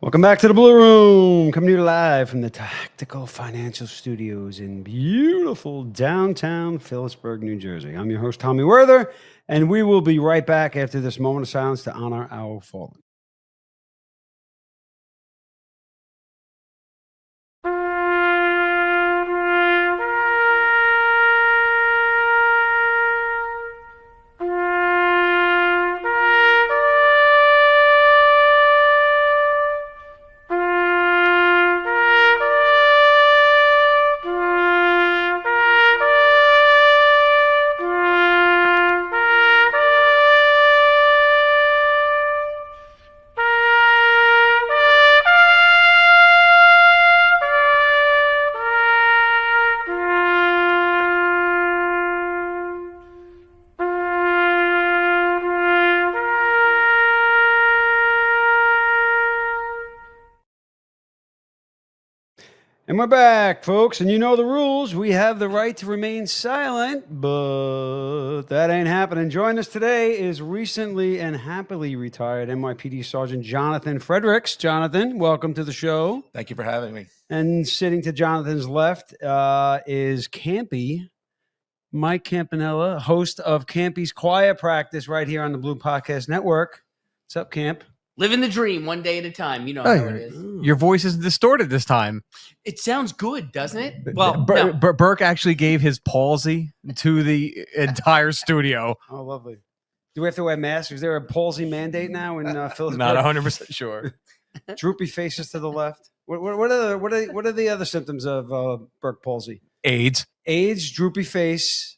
Welcome back to the Blue Room, coming to you live from the Tactical Financial Studios in beautiful downtown Phillipsburg, New Jersey. I'm your host, Tommy Werther, and we will be right back after this moment of silence to honor our fallen. And we're back, folks, and you know the rules. We have the right to remain silent, but that ain't happening. Joining us today is recently and happily retired NYPD Sergeant Jonathan Fredericks. Jonathan, welcome to the show. Thank you for having me. And sitting to Jonathan's left is Campy, Mike Campanella, host of Campy's Choir Practice right here on the Blue Podcast Network. What's up, Camp? Living the dream one day at a time. You know how it is. Your voice is distorted this time. It sounds good, doesn't it? Well, no. no. Burke actually gave his palsy to the entire studio. Oh, lovely. Do we have to wear masks? Is there a palsy mandate now in Phillipsburg? Not 100% sure. Droopy faces to the left. What are the other symptoms of Burke palsy? AIDS, droopy face,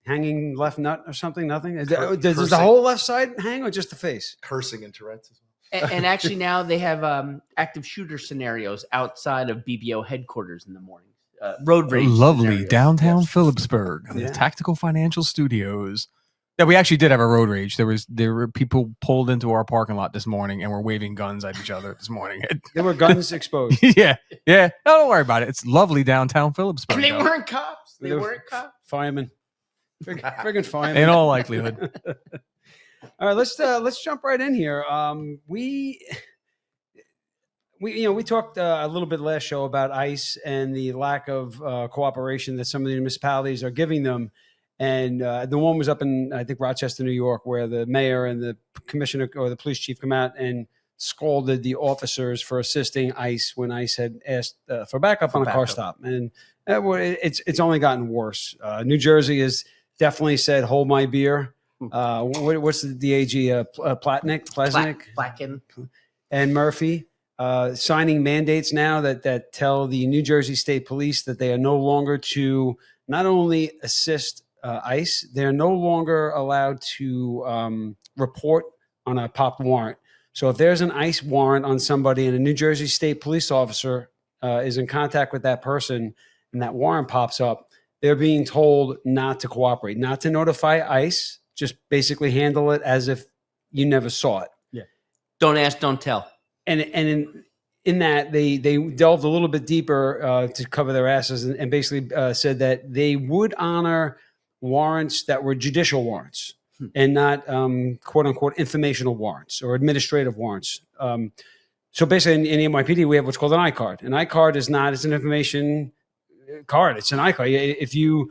hanging left nut or something. Nothing. Does Cursing. the whole left side hang or just the face? Cursing and Tourette's as well. And actually now they have active shooter scenarios outside of BBO headquarters in the morning. Road rage. lovely scenarios. downtown Yes. Phillipsburg, Yeah. the Tactical Financial Studios. Yeah, we actually did have a road rage. There were people pulled into our parking lot this morning and were waving guns at each other this morning. There were guns exposed. yeah. No, don't worry about it. It's lovely downtown Phillipsburg. And they though. weren't cops. They weren't cops. Firemen. Friggin' firemen. In all likelihood. All right, let's jump right in here. We talked a little bit last show about ICE and the lack of cooperation that some of the municipalities are giving them. And the one was up in, I think, Rochester, New York, where the mayor and the commissioner or the police chief come out and scolded the officers for assisting ICE when ICE had asked for backup on a car stop. And it's only gotten worse. New Jersey has definitely said, hold my beer. What's the AG? Plaznik? Placken. And Murphy signing mandates now that tell the New Jersey State Police that they are no longer to not only assist ICE, they're no longer allowed to report on a popped warrant. So if there's an ICE warrant on somebody and a New Jersey State police officer is in contact with that person and that warrant pops up, they're being told not to cooperate, not to notify ICE, just basically handle it as if you never saw it. Yeah. Don't ask, don't tell. And in that, they delved a little bit deeper to cover their asses and basically said that they would honor warrants that were judicial warrants and not quote unquote informational warrants or administrative warrants. So basically in NYPD, we have what's called an I-card. An I-card it's an information card. It's an I-card. If a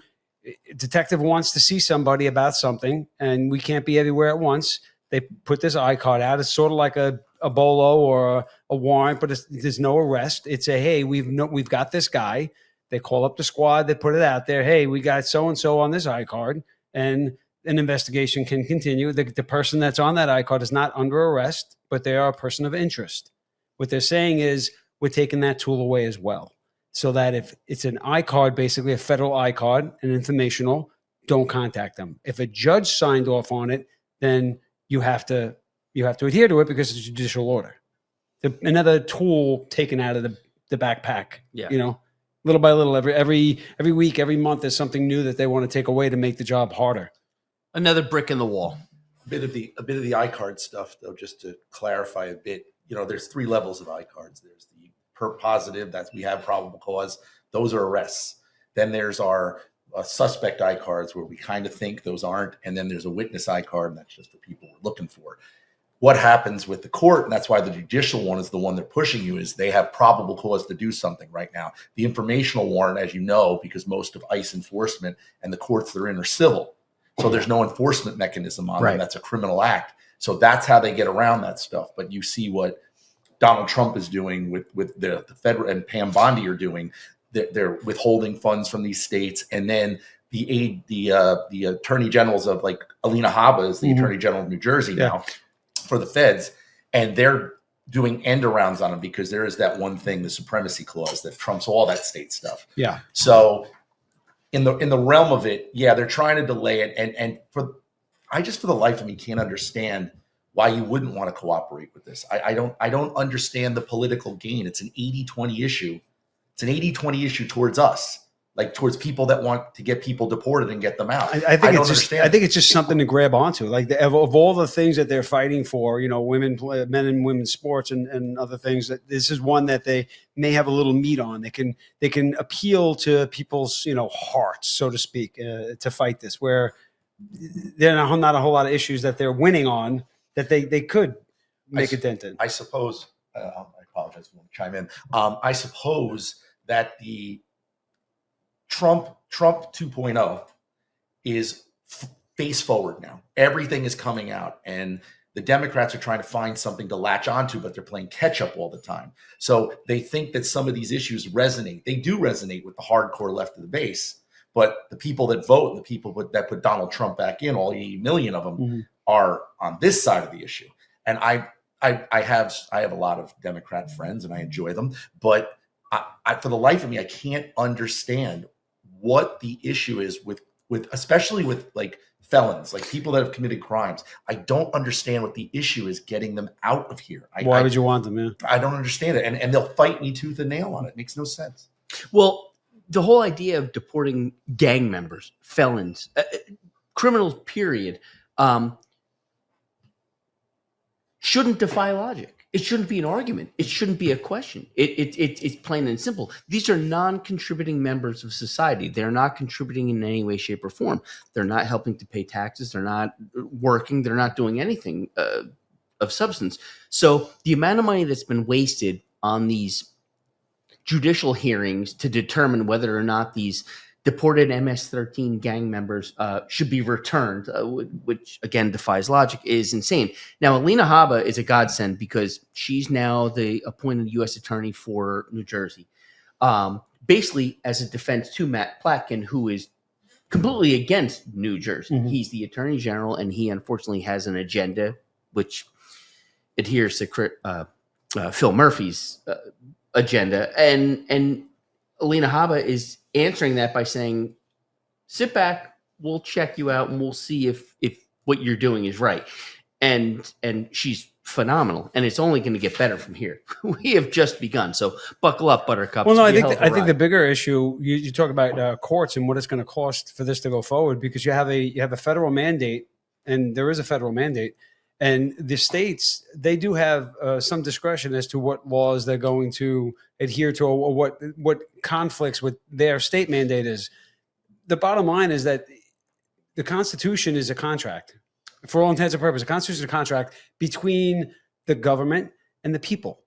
detective wants to see somebody about something and we can't be everywhere at once, they put this I-card out. It's sort of like a bolo or a warrant, but there's no arrest. It's hey, we've got this guy. They call up the squad. They put it out there. Hey, we got so-and-so on this I-card, and an investigation can continue. The person that's on that I-card is not under arrest, but they are a person of interest. What they're saying is we're taking that tool away as well, so that if it's an I-card, basically a federal I-card, an informational, don't contact them. If a judge signed off on it, then you have to adhere to it because it's a judicial order. Another tool taken out of the backpack. Yeah. Little by little, every week, every month, there's something new that they want to take away to make the job harder. Another brick in the wall. A bit of the iCard stuff, though, just to clarify a bit. There's 3 levels of iCards. There's the positive, that we have probable cause. Those are arrests. Then there's our suspect iCards where we kind of think those aren't. And then there's a witness iCard, and that's just the people we're looking for. what happens with the court, and that's why the judicial one is the one they're pushing you, is they have probable cause to do something right now. The informational warrant, as you know, because most of ICE enforcement and the courts they're in are civil. So there's no enforcement mechanism on them. That's a criminal act. So that's how they get around that stuff. But you see what Donald Trump is doing with the federal, and Pam Bondi are doing. They're withholding funds from these states, and then the attorney generals of, like, Alina Habba is the attorney general of New Jersey now for the feds, and they're doing end arounds on them because there is that one thing, the supremacy clause, that trumps all that state stuff. Yeah. So in the realm of it, they're trying to delay it, and for the life of me can't understand why you wouldn't want to cooperate with this. I don't understand the political gain. It's an 80-20 issue. It's an 80-20 issue towards us, like towards people that want to get people deported and get them out. I think it's just something to grab onto. Like of all the things that they're fighting for, men and women's sports and other things, that this is one that they may have a little meat on. They can appeal to people's hearts, so to speak, to fight this. Where there are not a whole lot of issues that they're winning on that they could make a dent in. I suppose. I apologize if you want to chime in. I suppose that the Trump 2.0 is face forward now. Everything is coming out, and the Democrats are trying to find something to latch onto, but they're playing catch up all the time. So they think that some of these issues resonate. They do resonate with the hardcore left of the base, but the people that vote, the people that put Donald Trump back in, all 80 million of them, are on this side of the issue. And I have a lot of Democrat friends, and I enjoy them, but I for the life of me, I can't understand what the issue is with especially with, like, felons, like people that have committed crimes. I don't understand what the issue is getting them out of here. Why would you want them? Yeah. I don't understand it. And they'll fight me tooth and nail on it. It makes no sense. Well, the whole idea of deporting gang members, felons, criminals, period, shouldn't defy logic. It shouldn't be an argument. It shouldn't be a question. It's plain and simple. These are non-contributing members of society. They're not contributing in any way, shape, or form. They're not helping to pay taxes. They're not working. They're not doing anything of substance. So the amount of money that's been wasted on these judicial hearings to determine whether or not these deported MS-13 gang members should be returned, which again defies logic, is insane. Now, Alina Habba is a godsend because she's now the appointed U.S. attorney for New Jersey, basically as a defense to Matt Platkin, who is completely against New Jersey. He's the attorney general, and he unfortunately has an agenda which adheres to Phil Murphy's agenda, and Alina Habba is answering that by saying, sit back, we'll check you out, and we'll see if what you're doing is right. And she's phenomenal, and it's only going to get better from here. We have just begun, so buckle up, Buttercup. Well, no, I think the bigger issue, you talk about courts and what it's going to cost for this to go forward, because you have a federal mandate, and there is a federal mandate. And the states, they do have some discretion as to what laws they're going to adhere to, or what conflicts with their state mandate is. The bottom line is that the Constitution is a contract. For all intents and purposes, the Constitution is a contract between the government and the people.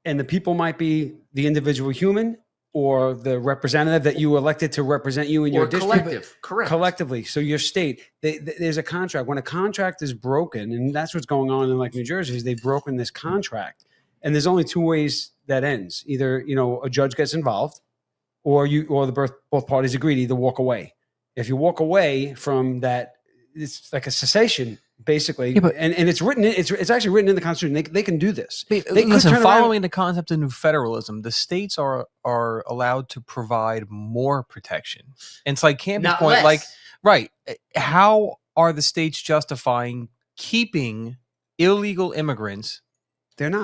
And the people might be the individual human or the representative that you elected to represent you in your district. Collective, correct. Collectively. So your state, there's a contract. When a contract is broken, and that's what's going on in, like, New Jersey, is they've broken this contract. And there's only two ways that ends. Either, a judge gets involved, or both parties agree to either walk away. If you walk away from that, it's like a cessation, basically. Yeah, but, and it's written. It's actually written in the Constitution. They can do this. Listen, following the concept of new federalism, the states are allowed to provide more protection. And it's like Campy's point, like, right? How are the states justifying keeping illegal immigrants? They're not.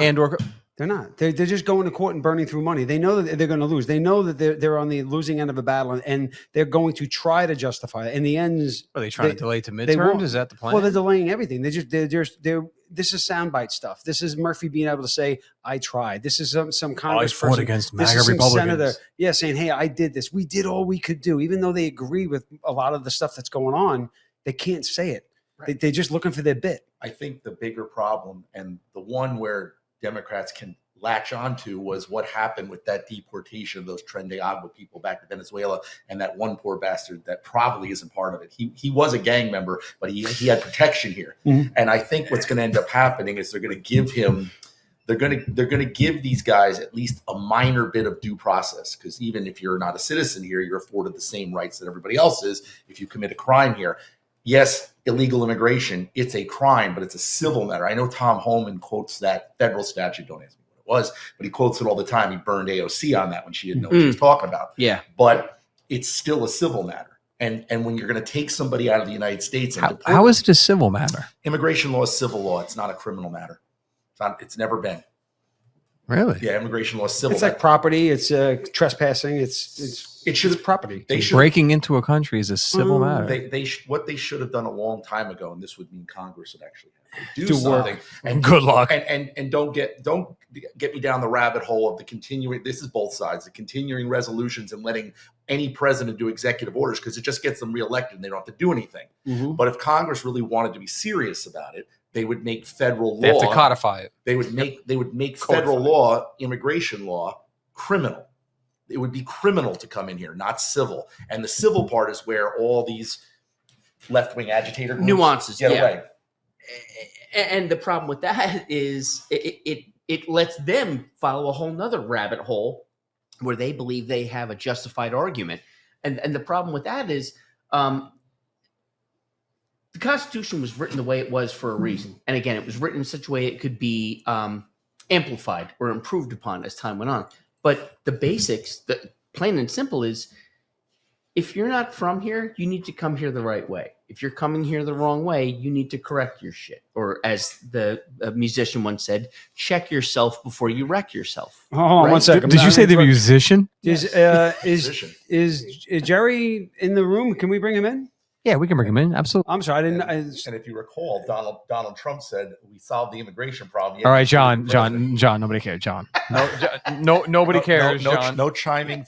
They're not. They're just going to court and burning through money. They know that they're going to lose. They know that they're on the losing end of a battle, and they're going to try to justify it. In the end, are they trying to delay to midterms? Is that the plan? Well, they're delaying everything. This is soundbite stuff. This is Murphy being able to say, "I tried." This is some Congress fought against MAGA this is some Republicans. senator, saying, "Hey, I did this. We did all we could do." Even though they agree with a lot of the stuff that's going on, they can't say it. Right. They're just looking for their bit. I think the bigger problem, and the one where Democrats can latch onto, was what happened with that deportation of those Tren de Agua people back to Venezuela, and that one poor bastard that probably isn't part of it. He was a gang member, but he had protection here. Mhm. And I think what's going to end up happening is they're going to give these guys at least a minor bit of due process, because even if you're not a citizen here, you're afforded the same rights that everybody else is if you commit a crime here. Yes, illegal immigration, it's a crime, but it's a civil matter. I know Tom Homan quotes that federal statute, don't ask me what it was, but he quotes it all the time. He burned AOC on that when she didn't know what she was talking about. Yeah. But it's still a civil matter. And when you're going to take somebody out of the United States, and how is it a civil matter? Immigration law is civil law. It's not a criminal matter. It's never been. Really? Yeah, immigration law is civil. It's like property. It's trespassing. It's property. Breaking into a country is a civil matter. What they should have done a long time ago, and this would mean Congress would actually have to Do something. work. And good luck. And don't get me down the rabbit hole of the continuing. This is both sides. The continuing resolutions and letting any president do executive orders, because it just gets them reelected and they don't have to do anything. Mm-hmm. But if Congress really wanted to be serious about it, they would make federal law. They have to codify it. They would make federal law, immigration law, criminal. It would be criminal to come in here, not civil. And the civil part is where all these left-wing agitator groups nuances get away. And the problem with that is it lets them follow a whole nother rabbit hole where they believe they have a justified argument. And the problem with that is the Constitution was written the way it was for a reason. And again, it was written in such a way it could be amplified or improved upon as time went on. But the basics, the plain and simple, is if you're not from here, you need to come here the right way. If you're coming here the wrong way, you need to correct your shit. Or as the musician once said, check yourself before you wreck yourself. Oh, Right? 1 second. Did you say the musician? Is Jerry in the room? Can we bring him in? Yeah, we can bring him in. Absolutely. I'm sorry, I didn't. And if you recall, Donald Trump said we solved the immigration problem. All right, John, nobody cares. John, nobody cares. John. No chiming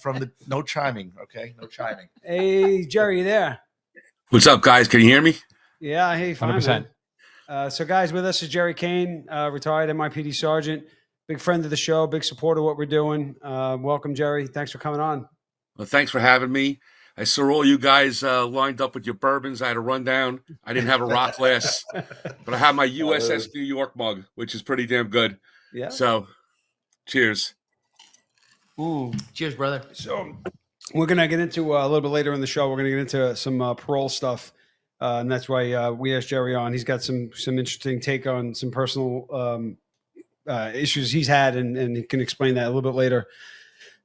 no chiming. Okay, no chiming. Hey, Jerry, you there? What's up, guys? Can you hear me? Yeah, hey, fine. 100%. So, guys, with us is Jerry Kane, retired NYPD sergeant, big friend of the show, big supporter of what we're doing. Welcome, Jerry. Thanks for coming on. Well, thanks for having me. I saw all you guys lined up with your bourbons. I had a rundown. I didn't have a rock glass, but I have my USS New York mug, which is pretty damn good. Yeah. So, cheers. Ooh. Cheers, brother. So, we're going to get into a little bit later in the show. We're going to get into some parole stuff. And that's why we asked Jerry on. He's got some interesting take on some personal issues he's had, and he can explain that a little bit later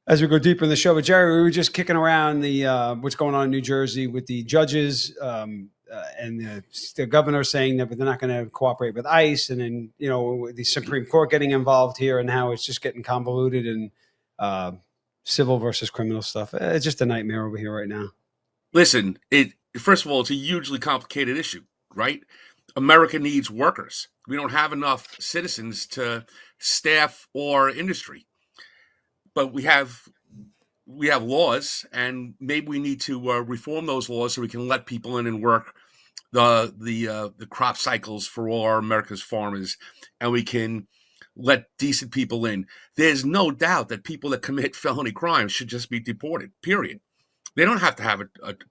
as we go deeper in the show. But Jerry, we were just kicking around the what's going on in New Jersey with the judges and the governor saying that they're not going to cooperate with ICE, and then the Supreme Court getting involved here, and how it's just getting convoluted and civil versus criminal stuff. It's just a nightmare over here right now. Listen, first of all, it's a hugely complicated issue, right? America needs workers. We don't have enough citizens to staff our industry. But we have laws, and maybe we need to reform those laws so we can let people in and work the crop cycles for all our America's farmers, and we can let decent people in. There's no doubt that people that commit felony crimes should just be deported, period. They don't have to have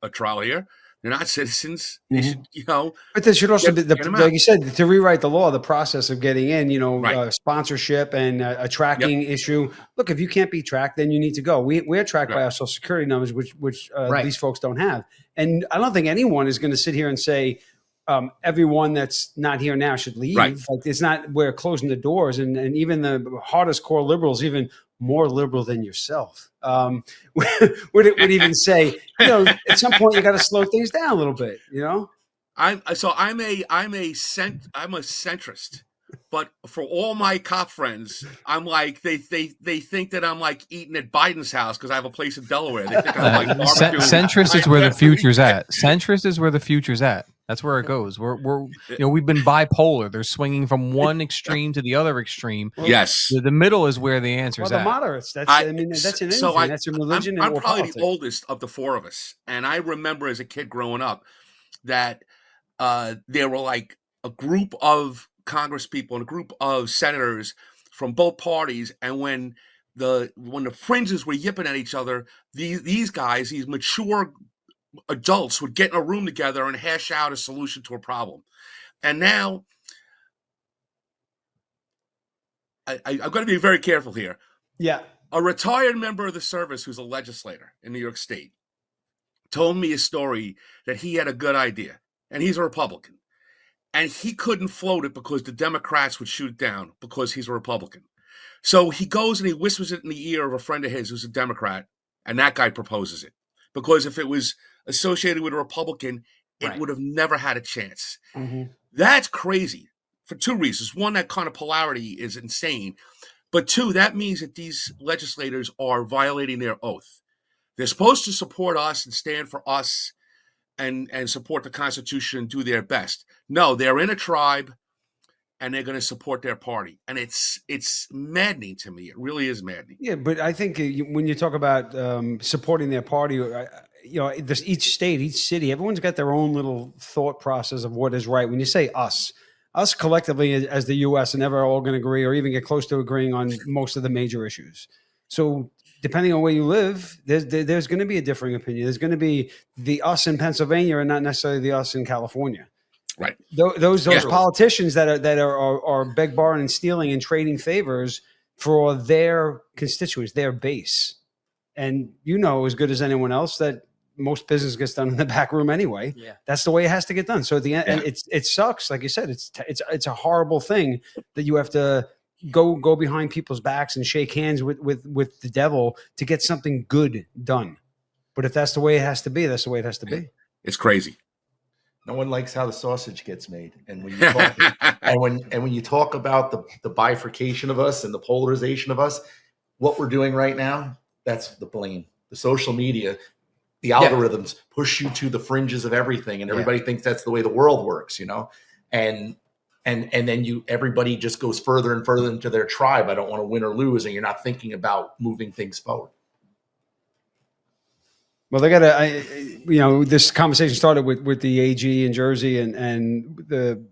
a trial here. They're not citizens. They should, But there should also be, like you said, to rewrite the law, the process of getting in, Right. Sponsorship and a tracking issue. Look, if you can't be tracked, then you need to go. We're tracked by our social security numbers, which Right. these folks don't have. And I don't think anyone is going to sit here and say everyone that's not here now should leave. Right. Like, it's not, we're closing the doors. And even the hardest core liberals, even more liberal than yourself, would even say, at some point you got to slow things down a little bit. I'm a centrist, but for all my cop friends, I'm like they think that I'm like eating at Biden's house because I have a place in Delaware. They think I'm like barbecuing. Centrist is where the future's at. Centrist is where the future's at. That's where it goes. We've been bipolar. They're swinging from one extreme to the other extreme. Yes, The middle is where the answer's the at. moderates. That's an anything. That's a religion. I'm and probably politics. the oldest of the four of us, and I remember as a kid growing up that there were like a group of Congress people and a group of senators from both parties, and when the fringes were yipping at each other, these guys, these mature adults, would get in a room together and hash out a solution to a problem. And now, I've got to be very careful here. Yeah. A retired member of the service who's a legislator in New York State told me a story that he had a good idea, and he's a Republican. And he couldn't float it because the Democrats would shoot it down because he's a Republican. So he goes and he whispers it in the ear of a friend of his who's a Democrat, and that guy proposes it. Because if it was associated with a Republican, it would have never had a chance. Mm-hmm. That's crazy for two reasons. One, that kind of polarity is insane. But two, that means that these legislators are violating their oath. They're supposed to support us and stand for us and support the Constitution and do their best. No, they're in a tribe and they're going to support their party. And it's maddening to me. It really is maddening. Yeah, but I think when you talk about supporting their party, each state, each city, everyone's got their own little thought process of what is right. When you say us collectively as the U.S. are never all going to agree or even get close to agreeing on most of the major issues. So depending on where you live, there's going to be a differing opinion. There's going to be the us in Pennsylvania and not necessarily the us in California. Right. Those politicians that are beg, borrowing, and stealing and trading favors for their constituents, their base. And as good as anyone else that most business gets done in the back room anyway. Yeah. That's the way it has to get done. So at the end, and it sucks. Like you said, it's a horrible thing that you have to go behind people's backs and shake hands with the devil to get something good done. But if that's the way it has to be, that's the way it has to be. It's crazy. No one likes how the sausage gets made. And when you talk, when you talk about the bifurcation of us and the polarization of us, what we're doing right now, that's the blame. The social media, the algorithms push you to the fringes of everything, and everybody thinks that's the way the world works, and then everybody just goes further and further into their tribe. I don't want to win or lose, and you're not thinking about moving things forward. Well, they got to, this conversation started with the AG in Jersey and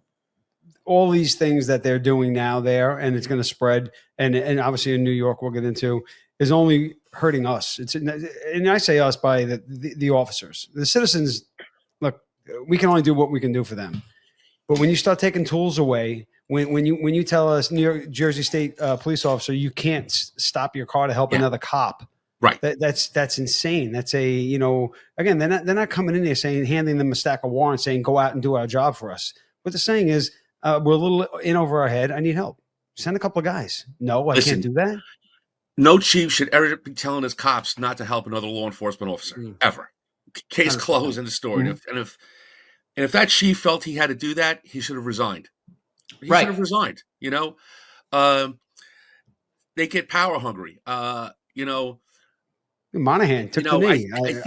all these things that they're doing now there, and it's going to spread. And obviously in New York, we'll get into, is only hurting us. And I say us by the officers, the citizens. Look, we can only do what we can do for them. But when you start taking tools away, when you tell us New York, Jersey State police officer, you can't stop your car to help another cop. Right. That's insane. That's again, they're not coming in there handing them a stack of warrants saying, go out and do our job for us. What they're saying is, we're a little in over our head. I need help. Send a couple of guys. No, I can't do that. No chief should ever be telling his cops not to help another law enforcement officer ever. Case closed in the story. Mm-hmm. And if that chief felt he had to do that, he should have resigned. He should have resigned. They get power hungry. Monahan took the knee. I think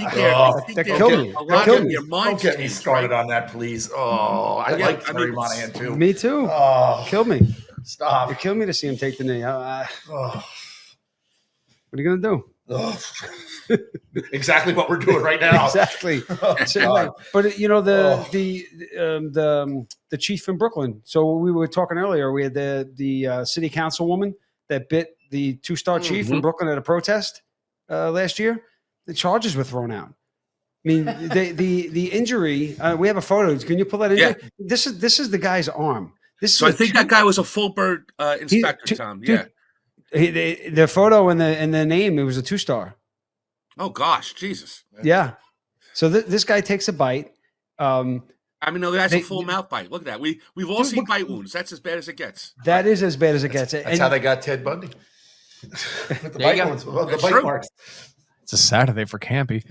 that killed me. That killed me. Don't get me started on that, please. Oh, I like Terry Monahan too. Me too. Oh, killed me. Stop. It killed me to see him take the knee. What are you gonna do? Exactly what we're doing right now. Exactly. But the chief in Brooklyn. So we were talking earlier. We had the city councilwoman that bit the 2-star chief in Brooklyn at a protest last year. The charges were thrown out. I mean, the injury. We have a photo. Can you pull that in? Yeah. This is the guy's arm. I think that guy was a Fulbert inspector, Tom. Dude, the photo and the name, it was a 2-star. Oh gosh, Jesus. Yeah. So this guy takes a bite. That's a full mouth bite. Look at that. We've all seen bite wounds. That's as bad as it gets. That is as bad as it gets. That's how they got Ted Bundy. With the bite wounds, the bite marks. It's a Saturday for Campy.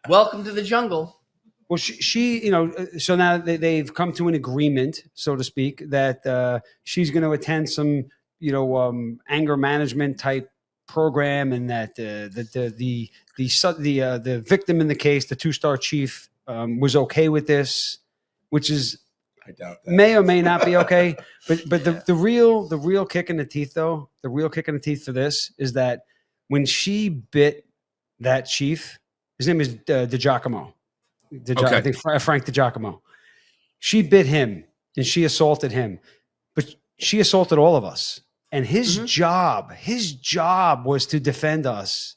Welcome to the jungle. Well, she so now they've come to an agreement, so to speak, that she's going to attend some, anger management type program, and that the victim in the case, the 2-star chief, was okay with this, which is, I doubt that. May or may not be okay. But the real kick in the teeth, though, the real kick in the teeth for this is that when she bit that chief, his name is DiGiacomo. I think Frank DiGiacomo. She bit him and she assaulted him, but she assaulted all of us. And his job was to defend us.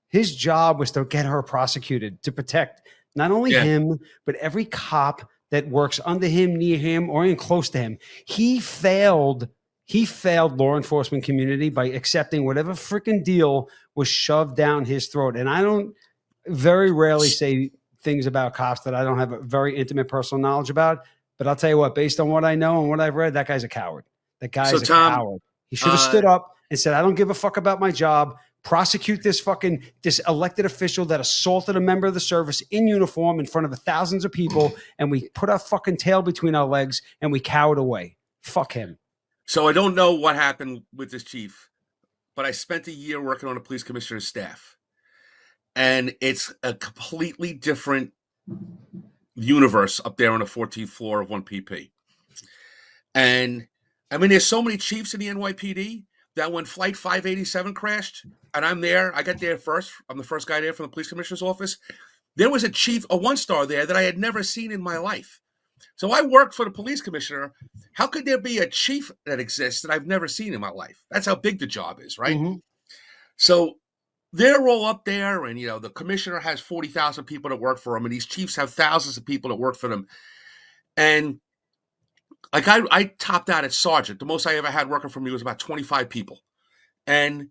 His job was to get her prosecuted, to protect not only him, but every cop that works under him, near him, or even close to him. He failed law enforcement community by accepting whatever freaking deal was shoved down his throat. And I don't very rarely say things about cops that I don't have a very intimate personal knowledge about. But I'll tell you what, based on what I know and what I've read, that guy's a coward. That guy's a coward. He should have stood up and said, I don't give a fuck about my job. Prosecute this elected official that assaulted a member of the service in uniform in front of thousands of people. And we put our fucking tail between our legs and we cowered away. Fuck him. So I don't know what happened with this chief, but I spent a year working on a police commissioner's staff. And it's a completely different universe up there on the 14th floor of 1PP. And I mean, there's so many chiefs in the NYPD that when Flight 587 crashed, and I'm there, I got there first. I'm the first guy there from the police commissioner's office. There was a chief, a one-star there that I had never seen in my life. So I worked for the police commissioner. How could there be a chief that exists that I've never seen in my life? That's how big the job is, right? Mm-hmm. So they're all up there, and the commissioner has 40,000 people that work for him, and these chiefs have thousands of people that work for them. And like I topped out at sergeant. The most I ever had working for me was about 25 people. And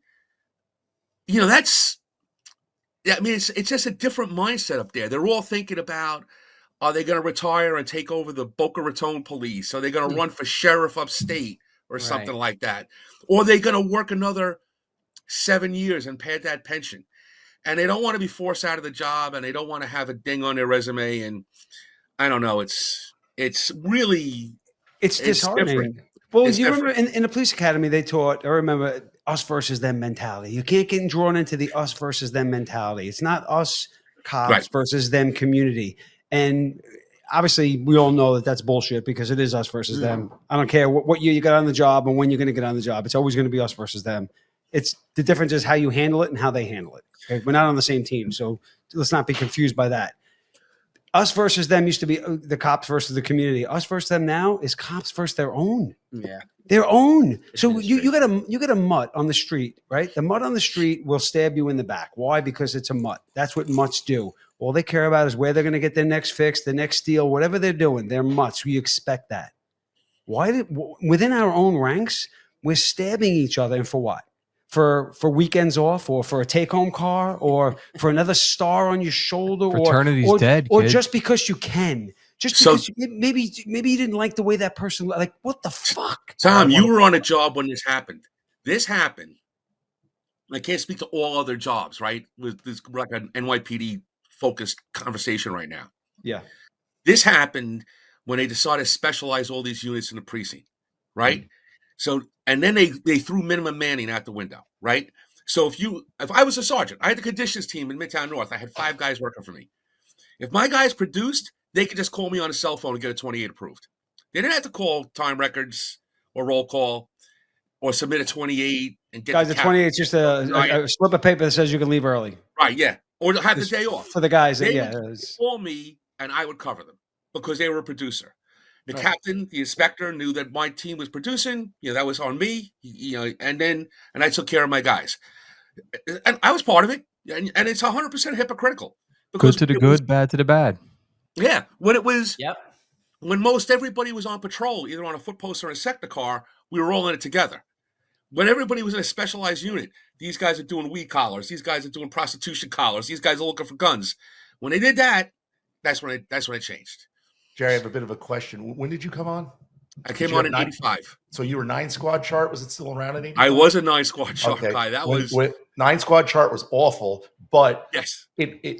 it's just a different mindset up there. They're all thinking about, are they going to retire and take over the Boca Raton police? Are they going to run for sheriff upstate or something like that? Or are they going to work another 7 years and pay that pension? And they don't want to be forced out of the job, and they don't want to have a ding on their resume. And I don't know. It's really... It's disheartening. Different. Well, you remember in the police academy, they taught, I remember, us versus them mentality. You can't get drawn into the us versus them mentality. It's not us cops versus them community. And obviously, we all know that that's bullshit because it is us versus them. I don't care what year you got on the job and when you're going to get on the job. It's always going to be us versus them. It's the difference is how you handle it and how they handle it. Okay? We're not on the same team. So let's not be confused by that. Us versus them used to be the cops versus the community. Us versus them now is cops versus their own. Yeah, their own. So you got a mutt on the street, right? The mutt on the street will stab you in the back. Why? Because it's a mutt. That's what mutts do. All they care about is where they're going to get their next fix, the next steal, whatever they're doing. They're mutts. We expect that. Within our own ranks, we're stabbing each other, and for what? For weekends off, or for a take-home car, or for another star on your shoulder, fraternity's dead, or kid. Just because you can, just because maybe you didn't like the way that person. Like, what the fuck, Tom? You were on a job when this happened. This happened. I can't speak to all other jobs, right? With this like an NYPD focused conversation right now. Yeah, this happened when they decided to specialize all these units in the precinct, right? So, and then they threw minimum manning out the window, right? So if I was a sergeant, I had the conditions team in Midtown North. I had 5 guys working for me. If my guys produced, they could just call me on a cell phone and get a 28 approved. They didn't have to call time records or roll call or submit a 28 and get guys. The 28 is just a slip of paper that says you can leave early. Right? Yeah, or have the day off for the guys. They would call me and I would cover them because they were a producer. The captain, the inspector knew that my team was producing. That was on me. And I took care of my guys, and I was part of it. And it's 100% hypocritical. Good to the good, bad to the bad. Yeah, when it was, when most everybody was on patrol, either on a foot post or a sector car, we were all in it together. When everybody was in a specialized unit, these guys are doing weed collars. These guys are doing prostitution collars. These guys are looking for guns. When they did that, that's when it changed. Jerry, I have a bit of a question. When did you come on? I came on in 85. So you were 9 squad chart. Was it still around in 85? I was a 9 squad chart guy. That was 9 squad chart was awful, but yes,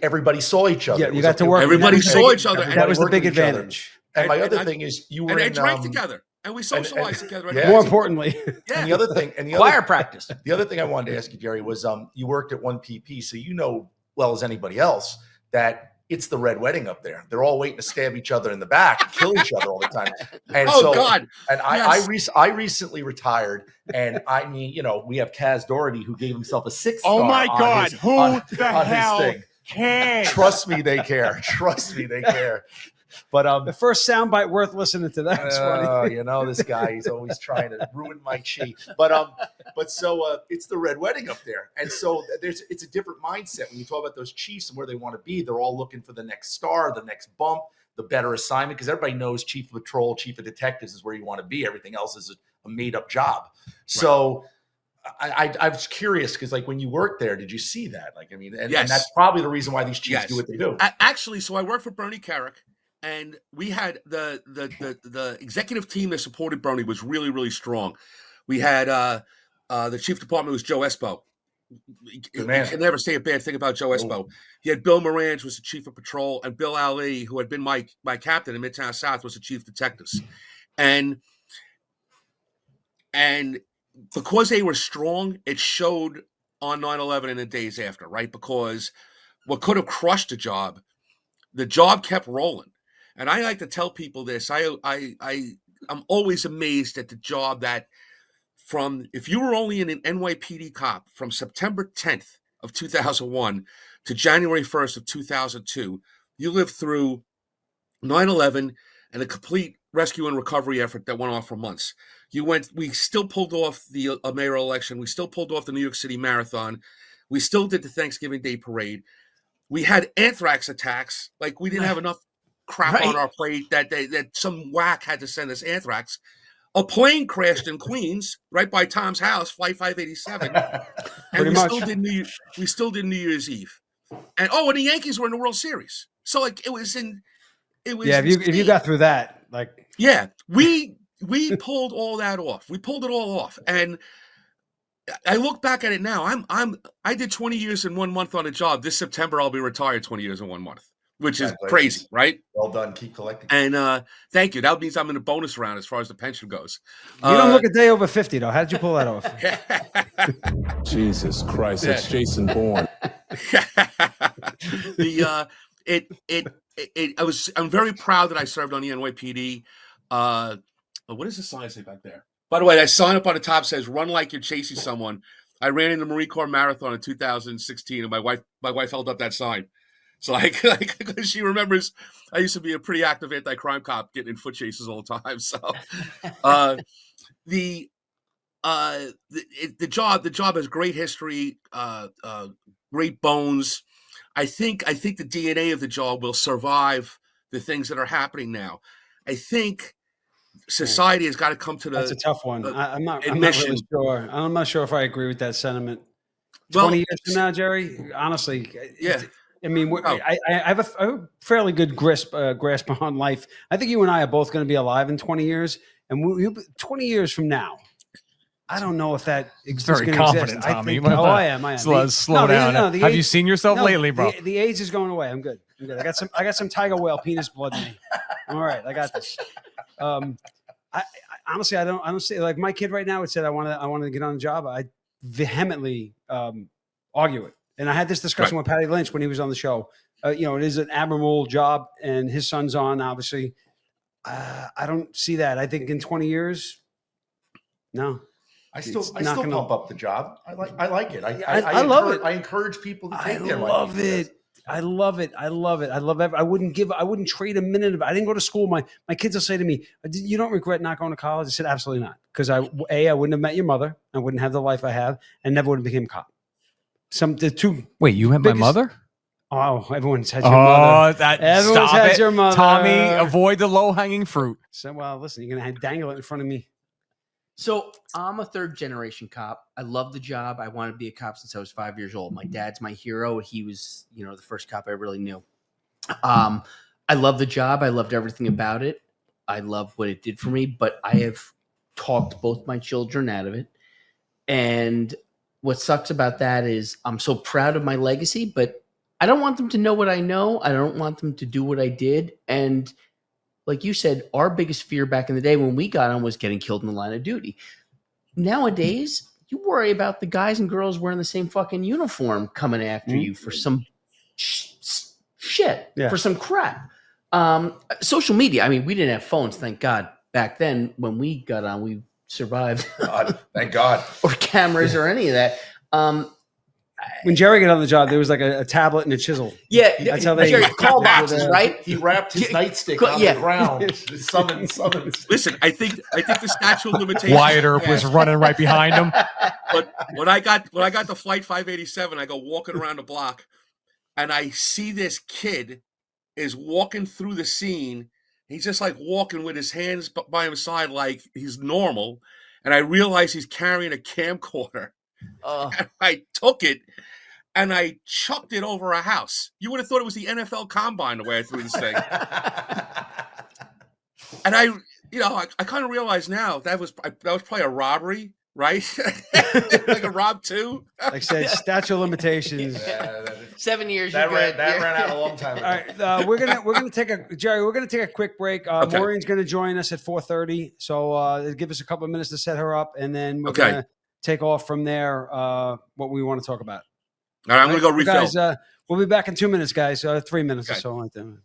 everybody saw each other. Yeah, you got to work. Everybody saw each other. That was the big advantage. And my other thing is you were and they drank together and we socialized together. More importantly, and the other thing, choir practice. The other thing I wanted to ask you, Jerry, was you worked at 1PP, so you know well as anybody else that it's the red wedding up there. They're all waiting to stab each other in the back, and kill each other all the time. And God! And yes. I recently retired, and I mean, we have Kaz Doherty who gave himself a 6 star. Oh my God! Who the hell cares? Trust me, they care. Trust me, they care. But The first soundbite worth listening to. That's funny. you know, this guy, he's always trying to ruin my chi. But so it's the Red Wedding up there. And so it's a different mindset. When you talk about those chiefs and where they want to be, they're all looking for the next star, the next bump, the better assignment, because everybody knows chief of patrol, chief of detectives is where you want to be. Everything else is a made up job. So I was curious because, like, when you worked there, did you see that? Like, I mean, and that's probably the reason why these chiefs do what they do. Actually, so I worked for Bernie Carrick, and we had the executive team that supported Bernie was really, really strong. We had the chief department was Joe Espo. You can never say a bad thing about Joe Espo. He had Bill Morange was the chief of patrol, and Bill Ali, who had been my captain in Midtown South, was the chief of detectives. And because they were strong, it showed on 9/11 and the days after, right? Because what could have crushed the job kept rolling. And I like to tell people this. I'm always amazed at the job that if you were only an NYPD cop from September 10th of 2001 to January 1st of 2002, you lived through 9/11 and a complete rescue and recovery effort that went on for months. We still pulled off the mayoral election. We still pulled off the New York City Marathon. We still did the Thanksgiving Day Parade. We had anthrax attacks. Like, we didn't have enough crap on our plate that some whack had to send us anthrax. A plane crashed in Queens, right by Tom's house, Flight 587, and we still did New Year's Eve. And and the Yankees were in the World Series. So, like, it was. Yeah, if you got through that, like, yeah, we pulled all that off. We pulled it all off, and I look back at it now. I did 20 years in 1 month on a job. This September, I'll be retired 20 years in 1 month, which is crazy, right? Well done. Keep collecting. And thank you. That means I'm in a bonus round as far as the pension goes. You don't look a day over 50, though. How did you pull that off? Jesus Christ, that's Jason Bourne. I'm very proud that I served on the NYPD. What does the sign say back there? By the way, that sign up on the top says "Run like you're chasing someone." I ran in the Marine Corps Marathon in 2016, and my wife held up that sign. So like she remembers I used to be a pretty active anti-crime cop, getting in foot chases all the time. So the job has great history, great bones. I think the DNA of the job will survive the things that are happening now. I think society has got to come to the. That's a tough one. I'm not really sure. I'm not sure if I agree with that sentiment. 20 years from now, Jerry, honestly, I mean, I have a fairly good grasp on life. I think you and I are both going to be alive in 20 years, and 20 years from now, I don't know if that is very confident, exist. Tommy. I am. Slow down. Have you seen yourself lately, bro? The AIDS is going away. I'm good. I got some tiger whale penis blood in me. I'm all right. I got this. I honestly, I don't see, like, my kid right now would say I want to get on the job. I vehemently argue it. And I had this discussion with Patty Lynch when he was on the show. It is an admirable job, and his son's on, obviously. I don't see that. I think in 20 years, no. I still pump up the job. I like it. I love it. I encourage people to take it. I love it. I wouldn't trade a minute of it. I didn't go to school. My kids will say to me, "You don't regret not going to college?" I said, "Absolutely not." Because I wouldn't have met your mother. I wouldn't have the life I have, and never would have become a cop. Wait, you met my mother? Oh, everyone's had your mother. Everyone's had your mother. Tommy, avoid the low-hanging fruit. So, well, listen, you're going to dangle it in front of me. So I'm a third generation cop. I love the job. I wanted to be a cop since I was 5 years old. My dad's my hero. He was, the first cop I really knew. I love the job. I loved everything about it. I love what it did for me, but I have talked both my children out of it. And what sucks about that is I'm so proud of my legacy, but I don't want them to know what I know. I don't want them to do what I did. And like you said, our biggest fear back in the day when we got on was getting killed in the line of duty. Nowadays, you worry about the guys and girls wearing the same fucking uniform coming after you for some shit, for some crap. Social media, I mean, we didn't have phones, thank God. Back then, when we got on, we survived. God, thank God. Or cameras or any of that. when Jerry got on the job, there was like a tablet and a chisel. Yeah, That's how they Jerry, call boxes, right? He wrapped his nightstick on yeah. the ground. Summons. Listen, I think the statute of limitations. Wyatt Earp was running right behind him. But when I got the Flight 587, I go walking around the block, and I see this kid is walking through the scene. He's just like walking with his hands by his side like he's normal, and I realize he's carrying a camcorder. And I took it and I chucked it over a house. You would have thought it was the NFL Combine the way I threw this thing. And I kind of realize now that was probably a robbery, right? Like a rob too. Like I said, statute of limitations. 7 years. That ran out a long time ago. All right, we're gonna take a quick break. Okay. Maureen's gonna join us at 4:30, so give us a couple of minutes to set her up, and then we're gonna take off from there. What we want to talk about. All right, I'm gonna go refill. Guys, we'll be back in 2 minutes, guys. 3 minutes or so like that.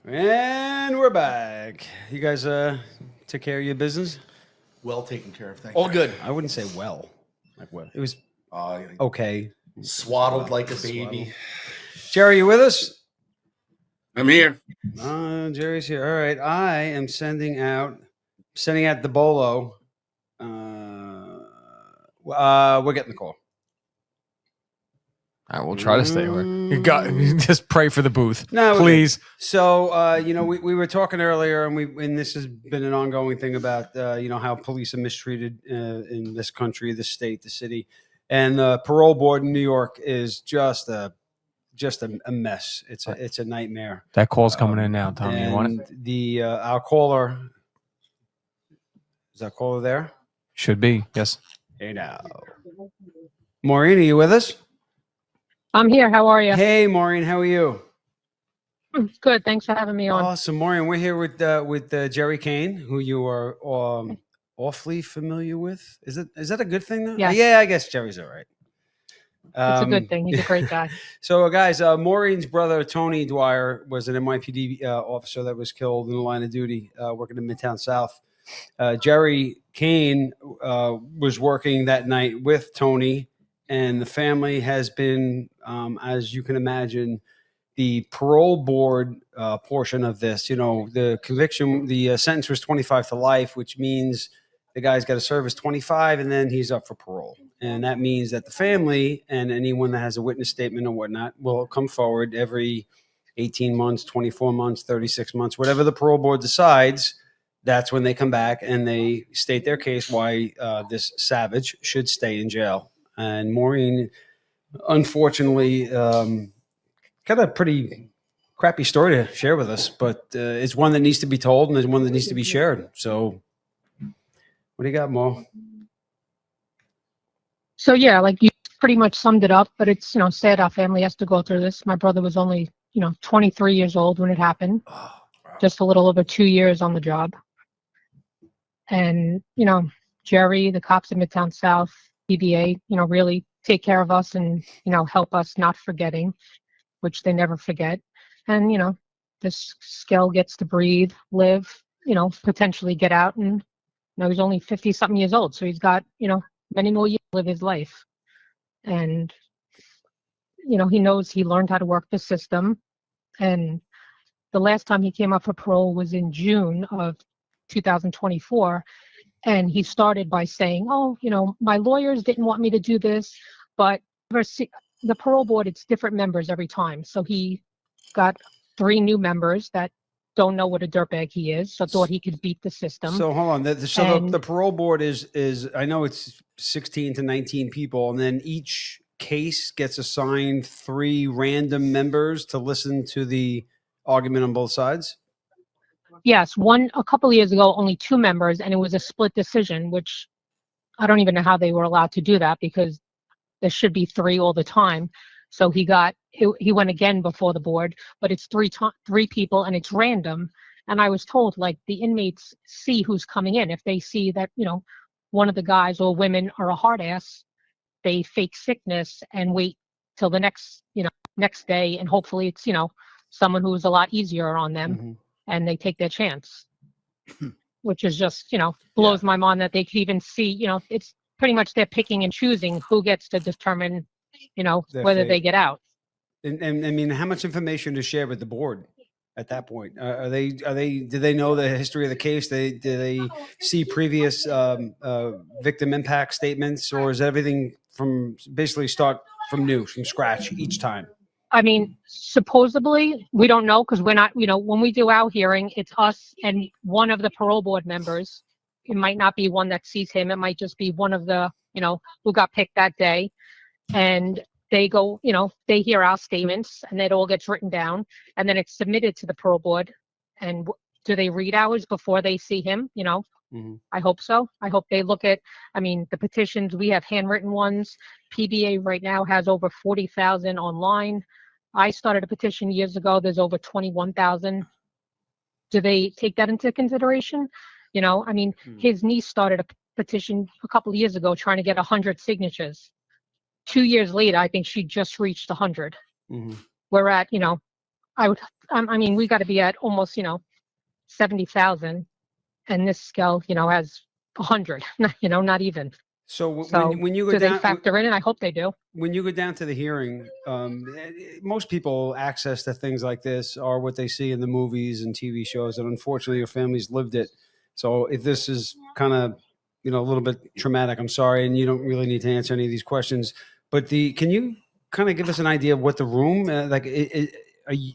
And we're back. You guys took care of your business? Well taken care of. Thank All you. good. I wouldn't say well. Like what? It was Okay. okay. Swaddled like a baby. Jerry, you with us? I'm here. Jerry's here. All right. I am sending out the bolo. We're getting the call. I will try to stay away. You got just pray for the booth, No, please. So, we were talking earlier, and this has been an ongoing thing about how police are mistreated in this country, this state, the city, and the parole board in New York is just a mess. It's a nightmare. That call's coming in now, Tom. You want it? The our caller, is our caller there? Should be, yes. Hey now, Maureen, are you with us? I'm here. How are you? Hey, Maureen, how are you? Good. Thanks for having me on. Awesome, Maureen. We're here with Jerry Kane, who you are awfully familiar with. Is that a good thing? Though? Yes. Yeah, I guess Jerry's all right. It's a good thing. He's a great guy. So, guys, Maureen's brother Tony Dwyer was an NYPD officer that was killed in the line of duty working in Midtown South. Jerry Kane was working that night with Tony, and the family has been, as you can imagine, the parole board portion of this. The conviction, the sentence was 25 to life, which means the guy's got to serve his 25, and then he's up for parole. And that means that the family and anyone that has a witness statement or whatnot will come forward every 18 months, 24 months, 36 months, whatever the parole board decides. That's when they come back and they state their case why this savage should stay in jail. And Maureen, unfortunately, got a pretty crappy story to share with us, but it's one that needs to be told and it's one that needs to be shared. So what do you got, Mo? So yeah, like you pretty much summed it up, but it's, sad our family has to go through this. My brother was only, 23 years old when it happened. Oh, wow. Just a little over 2 years on the job. And, Jerry, the cops in Midtown South, PBA, really take care of us and, help us not forgetting, which they never forget. And, this Skell gets to breathe, live, potentially get out. And, he's only 50 something years old. So he's got, many more years to live his life. And, he knows he learned how to work the system. And the last time he came up for parole was in June of 2024. And he started by saying, oh, my lawyers didn't want me to do this, but the parole board, it's different members every time. So he got 3 new members that don't know what a dirtbag he is, so thought he could beat the system. So hold on. The parole board is I know it's 16 to 19 people, and then each case gets assigned 3 random members to listen to the argument on both sides. Yes, a couple of years ago, only 2 members, and it was a split decision, which I don't even know how they were allowed to do that because there should be 3 all the time. So he went again before the board, but it's 3 people and it's random. And I was told, like, the inmates see who's coming in. If they see that, one of the guys or women are a hard ass, they fake sickness and wait till the next day. And hopefully it's, someone who's a lot easier on them. Mm-hmm. And they take their chance, which is just, blows my mind that they could even see, it's pretty much they're picking and choosing who gets to determine, whether they get out. And I mean, how much information is shared with the board at that point? Do they know the history of the case? Do they see previous victim impact statements, or is everything from basically start from scratch each time? I mean, supposedly, we don't know because we're not, when we do our hearing, it's us and one of the parole board members. It might not be one that sees him. It might just be one of the, who got picked that day. And they go, they hear our statements and it all gets written down and then it's submitted to the parole board. And do they read ours before they see him? Mm-hmm. I hope so. I hope they look at, the petitions. We have handwritten ones. PBA right now has over 40,000 online. I started a petition years ago. There's over 21,000. Do they take that into consideration? His niece started a petition a couple of years ago trying to get 100 signatures. 2 years later, I think she just reached 100. Mm-hmm. We're at, I mean, we got to be at almost, 70,000, and this scale, has 100, not even. So So when you go do they down, factor in? And I hope they do. when you go down to the hearing, most people access to things like this are what they see in the movies and TV shows, and unfortunately, your family's lived it. So if this is kind of, a little bit traumatic, I'm sorry, and you don't really need to answer any of these questions. But can you kind of give us an idea of what the room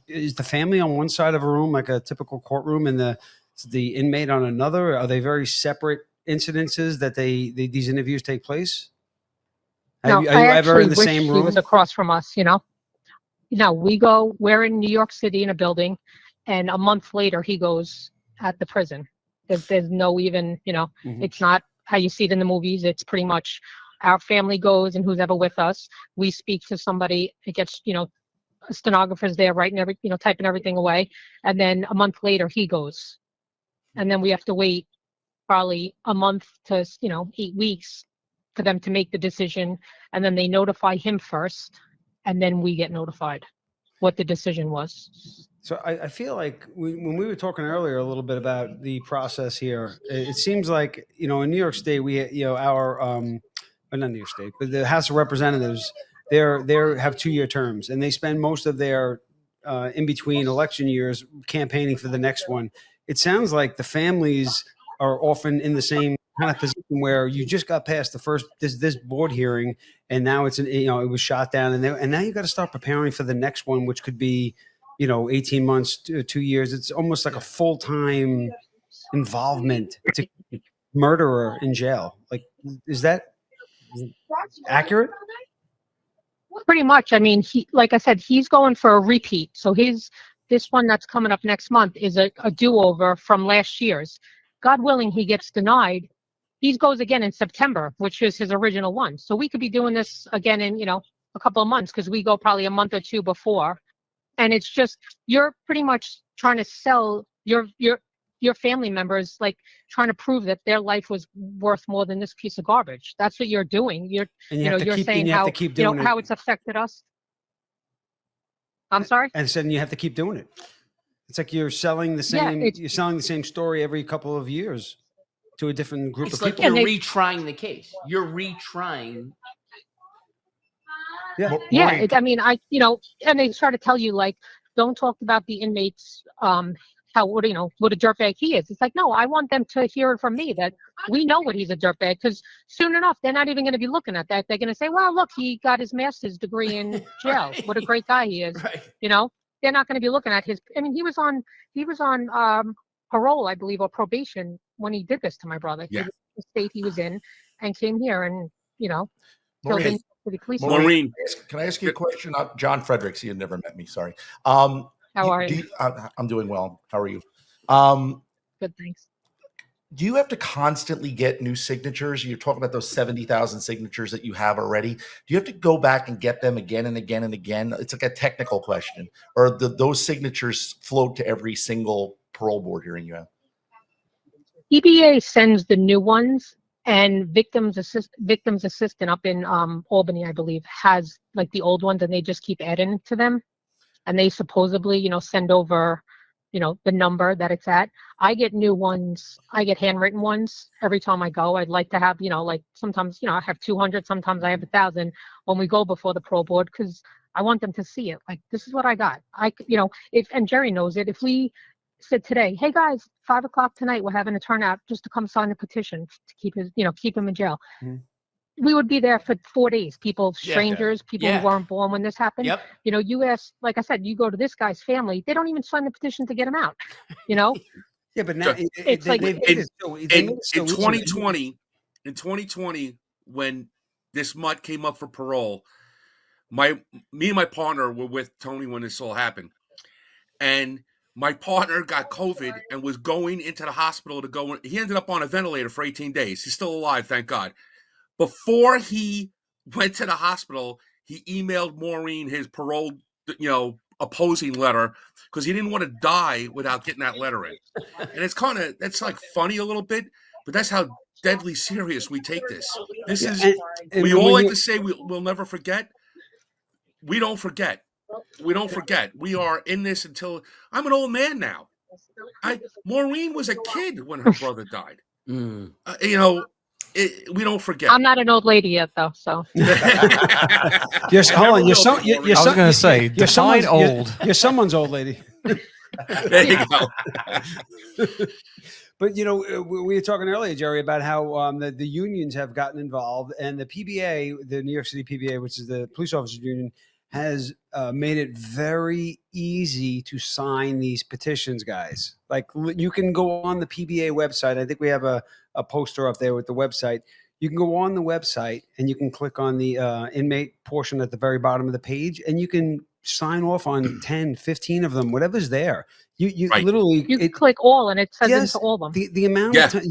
is the family on one side of a room, like a typical courtroom, and the inmate on another? Are they very separate incidences that these interviews take place? No, Are you I ever actually in the wish same he room? was across from us. We're in New York City in a building, and a month later he goes at the prison. There's no even, Mhm. it's not how you see it in the movies. It's pretty much our family goes and who's ever with us. We speak to somebody. It gets, a stenographer's there writing typing everything away. And then a month later he goes. And then we have to wait probably a month to, 8 weeks for them to make the decision. And then they notify him first, and then we get notified what the decision was. So I feel like when we were talking earlier a little bit about the process here, it seems like, in New York State, we, our, well, not New York State, but the House of Representatives, they have 2-year terms, and they spend most of their in between election years campaigning for the next one. It sounds like the families are often in the same kind of position where you just got past the first this board hearing, and now it was shot down, and now you got to start preparing for the next one, which could be 18 months to 2 years. It's almost like a full-time involvement to murderer in jail. Like, is that accurate? Pretty much. I mean, like I said, he's going for a repeat. So this one that's coming up next month is a do-over from last year's. God willing, he gets denied. He goes again in September, which is his original one. So we could be doing this again in, a couple of months, because we go probably a month or two before. And it's just, you're pretty much trying to sell your family members, like trying to prove that their life was worth more than this piece of garbage. That's what you're doing. You're saying you have to keep doing it. how it's affected us. I'm sorry. And then you have to keep doing it. It's like you're selling the same. Yeah, you're selling the same story every couple of years to a different group It's of like people. you're retrying the case. You're retrying. Yeah. Yeah. I mean, and they try to tell you, like, don't talk about the inmates, what a dirtbag he is. It's like, no, I want them to hear it from me that we know what he's a dirtbag, because soon enough, they're not even going to be looking at that. They're going to say, well, look, he got his master's degree in jail. Right. What a great guy he is. Right. They're not going to be looking at his, I mean, he was on parole, I believe, or probation when he did this to my brother. Yeah. The state he was in, and came here and, killed Maureen, in the police. Maureen, can I ask you a question? John Fredericks, you had never met me. Sorry. How are you? I'm doing well. How are you? Good, thanks. Do you have to constantly get new signatures? You're talking about those 70,000 signatures that you have already. Do you have to go back and get them again and again and again? It's like a technical question. Or those signatures float to every single parole board hearing you have? EBA sends the new ones, and victims assistant up in Albany, I believe, has like the old ones, and they just keep adding to them. And they supposedly, send over, the number that it's at. I get new ones. I get handwritten ones every time I go. I'd like to have, like sometimes, I have 200, sometimes I have 1,000 when we go before the parole board, because I want them to see it. Like, this is what I got. And Jerry knows it. If we said today, hey guys, 5 o'clock tonight, we're having a turnout just to come sign a petition to keep him in jail. Mm-hmm. We would be there for 4 days. People, Yeah. strangers, people Yeah. who weren't born when this happened. Yep. You ask, like I said, you go to this guy's family, they don't even sign the petition to get him out. Yeah, but now It's like- they've made it so- they made in it so easy. 2020, when this mutt came up for parole, me and my partner were with Tony when this all happened, and my partner got COVID and was going into the hospital to go. He ended up on a ventilator for 18 days. He's still alive, thank God. Before he went to the hospital, he emailed Maureen his parole, opposing letter, because he didn't want to die without getting that letter in. And that's like funny a little bit, but that's how deadly serious we take this. This is, and we when all like you- to say we'll never forget. We don't forget. we don't forget. We are in this until I'm an old man now. Maureen was a kid when her brother died. Mm. You know, we don't forget. I'm not an old lady yet, though. So Yes, hold on. Your son. I was going to say, define old. You're someone's old lady. There you go. But we were talking earlier, Jerry, about how the unions have gotten involved, and the PBA, the New York City PBA, which is the police officers union, has made it very easy to sign these petitions, guys. Like you can go on the PBA website. I think we have a poster up there with the website. You can go on the website and you can click on the inmate portion at the very bottom of the page, and you can sign off on 10, 15 of them, whatever's there. You Right. literally click all, and it says Yes, into all of them. the amount Yeah. of time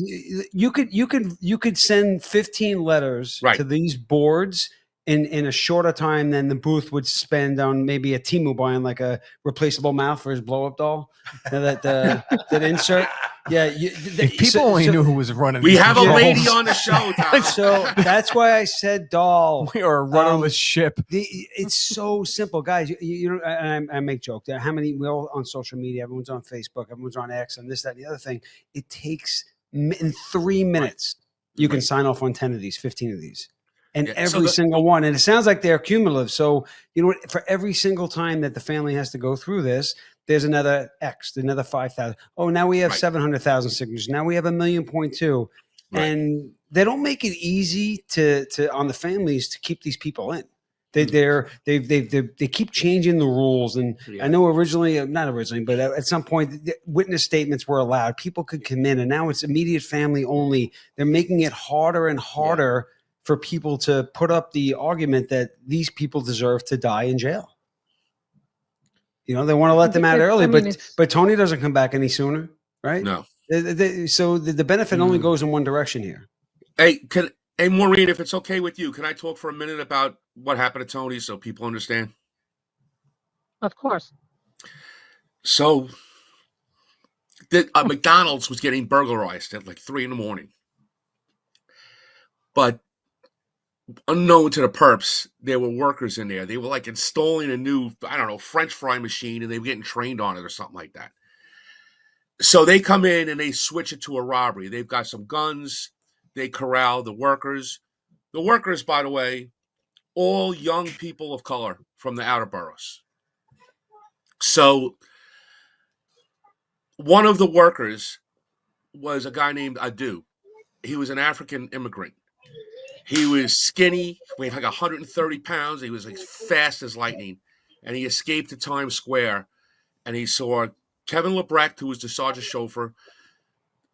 you could send 15 letters Right. to these boards in a shorter time than the booth would spend on maybe a Temu buying like a replaceable mouth for his blow up doll. That insert. Yeah, If people only knew who was running, We these have a controls. lady on the show, Tom. So that's why I said doll. We are a rudderless ship. It's so simple, guys. I make jokes. How many? We're all on social media. Everyone's on Facebook. Everyone's on X, and this, that, and the other thing. It takes in 3 minutes. You can sign off on 10 of these, 15 of these, and every single one. And it sounds like they're cumulative. So for every single time that the family has to go through this, there's another X, another 5,000. Oh, now we have 700,000 signatures. Now we have 1.2 million. Right. And they don't make it easy to on the families to keep these people in. They keep changing the rules. And I know not originally, but at some point, witness statements were allowed. People could come in, and now it's immediate family only. They're making it harder and harder for people to put up the argument that these people deserve to die in jail. They want to let them out early, but Tony doesn't come back any sooner, right? No. So the benefit only goes in one direction here. Hey, Maureen, if it's okay with you, can I talk for a minute about what happened to Tony so people understand? Of course. So, McDonald's was getting burglarized at like 3 a.m. But unknown to the perps, there were workers in there. They were like installing a new, French fry machine, and they were getting trained on it or something like that. So they come in and they switch it to a robbery. They've got some guns. They corral the workers. The workers, by the way, all young people of color from the outer boroughs. So one of the workers was a guy named Adu. He was an African immigrant. He was skinny, weighed like 130 pounds. He was like fast as lightning. And he escaped to Times Square. And he saw Kevin Lebrecht, who was the sergeant chauffeur,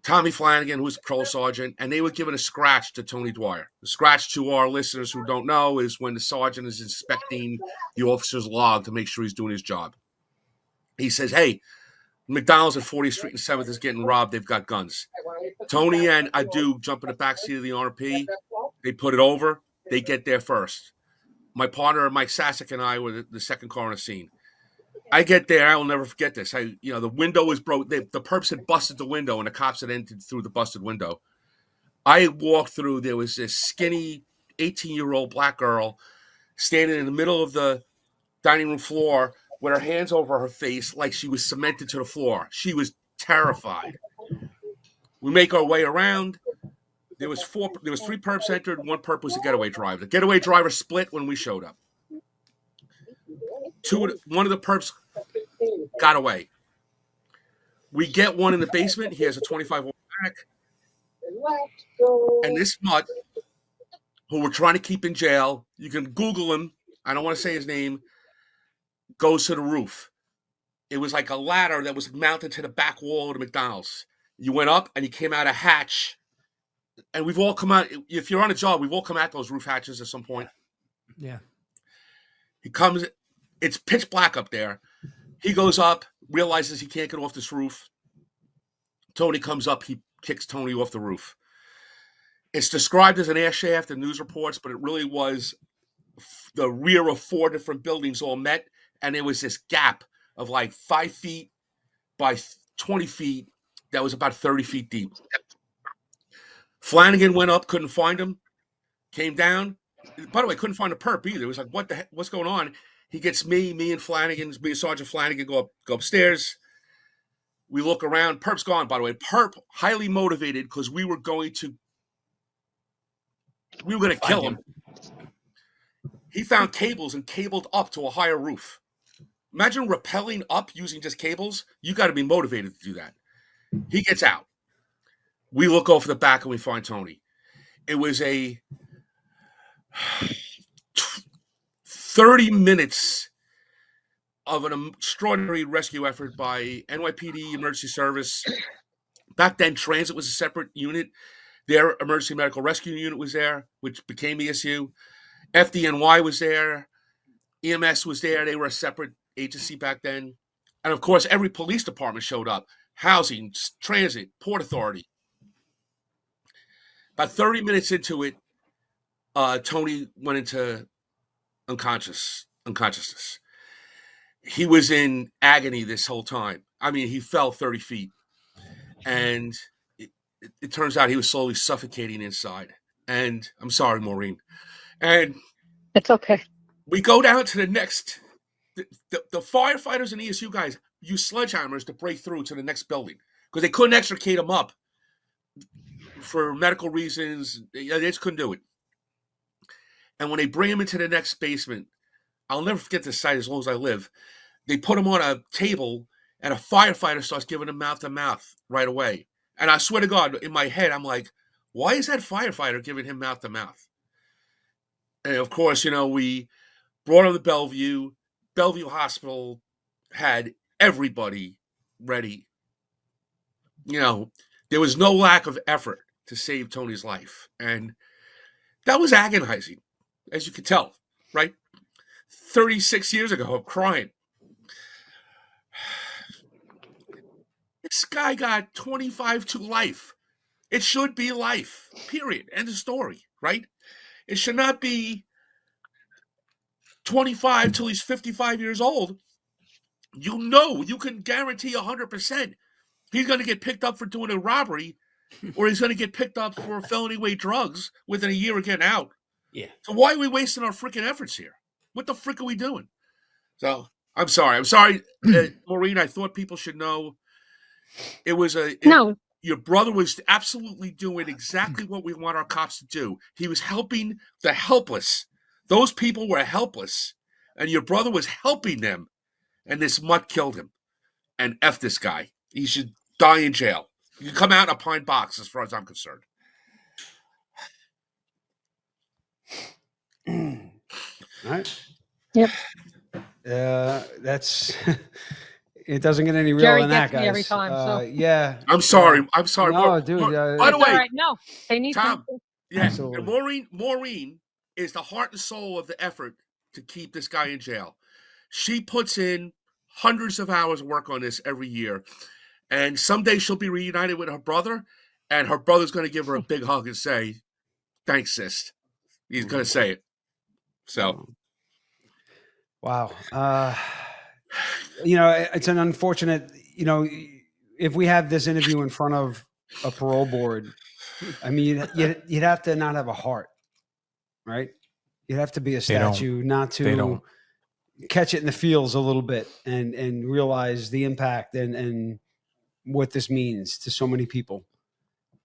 Tommy Flanagan, who was the patrol sergeant, and they were given a scratch to Tony Dwyer. The scratch, to our listeners who don't know, is when the sergeant is inspecting the officer's log to make sure he's doing his job. He says, hey, McDonald's at 40th Street and 7th is getting robbed. They've got guns. Tony and Adu jump in the backseat of the RP. They put it over. They get there first. My partner, Mike Sasek, and I were the second car on the scene. I get there. I will never forget this. The window was broke. The perps had busted the window, and the cops had entered through the busted window. I walked through. There was this skinny 18-year-old black girl standing in the middle of the dining room floor with her hands over her face like she was cemented to the floor. She was terrified. We make our way around. There was 3 perps entered. 1 perp was a getaway driver. The getaway driver split when we showed up. One of the perps got away. We get one in the basement. He has a 25 automatic. And this mutt, who we're trying to keep in jail, you can Google him. I don't want to say his name. Goes to the roof. It was like a ladder that was mounted to the back wall of the McDonald's. You went up and you came out a hatch. And we've all come out. If you're on a job, we've all come out those roof hatches at some point. Yeah. He comes. It's pitch black up there. He goes up, realizes he can't get off this roof. Tony comes up. He kicks Tony off the roof. It's described as an air shaft in news reports, but it really was the rear of 4 different buildings all met. And there was this gap of like 5 feet by 20 feet that was about 30 feet deep. Flanagan went up, couldn't find him, came down. By the way, couldn't find a perp either. It was like, what the heck? What's going on? He gets me and Sergeant Flanagan go upstairs. We look around. Perp's gone, by the way. Perp, highly motivated because we were going to kill him. He found cables and cabled up to a higher roof. Imagine rappelling up using just cables. You got to be motivated to do that. He gets out. We look over the back and we find Tony. It was a 30 minutes of an extraordinary rescue effort by NYPD Emergency Service. Back then, Transit was a separate unit. Their Emergency Medical Rescue Unit was there, which became ESU. FDNY was there. EMS was there. They were a separate agency back then. And, of course, every police department showed up. Housing, Transit, Port Authority. About 30 minutes into it, Tony went into unconsciousness. He was in agony this whole time. I mean, he fell 30 feet. And it turns out he was slowly suffocating inside. And I'm sorry, Maureen. And it's okay. We go down to the next. The firefighters and ESU guys use sledgehammers to break through to the next building because they couldn't extricate him up for medical reasons. They just couldn't do it. And when they bring him into the next basement, I'll never forget this sight as long as I live. They put him on a table, and a firefighter starts giving him mouth-to-mouth right away. And I swear to God, in my head, I'm like, why is that firefighter giving him mouth-to-mouth? And, of course, we brought him to Bellevue. Bellevue Hospital had everybody ready. There was no lack of effort to save Tony's life. And that was agonizing, as you could tell, right? 36 years ago, I'm crying. This guy got 25 to life. It should be life, period. End of story, right? It should not be 25 till he's 55 years old. You can guarantee 100% he's going to get picked up for doing a robbery, or he's going to get picked up for felony weight drugs within a year of getting out. Yeah. So why are we wasting our freaking efforts here? What the frick are we doing? So I'm sorry, Maureen. I thought people should know. It was No. Your brother was absolutely doing exactly what we want our cops to do. He was helping the helpless. Those people were helpless, and your brother was helping them, and this mutt killed him. And F this guy. He should die in jail. You can come out in a pine box as far as I'm concerned. All right. Yep. That's it. Doesn't get any realer Jerry than that, gets me guys. every time, so. Yeah. I'm sorry. No, dude. By the That's way, all right. No, they need Tom, to. yeah, Absolutely. Maureen is the heart and soul of the effort to keep this guy in jail. She puts in hundreds of hours of work on this every year. And someday she'll be reunited with her brother, and her brother's going to give her a big hug and say, "Thanks, sis." He's going to say it. So, wow. It's an unfortunate, if we have this interview in front of a parole board, I mean, you'd have to not have a heart, right? You'd have to be a statue not to catch it in the feels a little bit and realize the impact and what this means to so many people.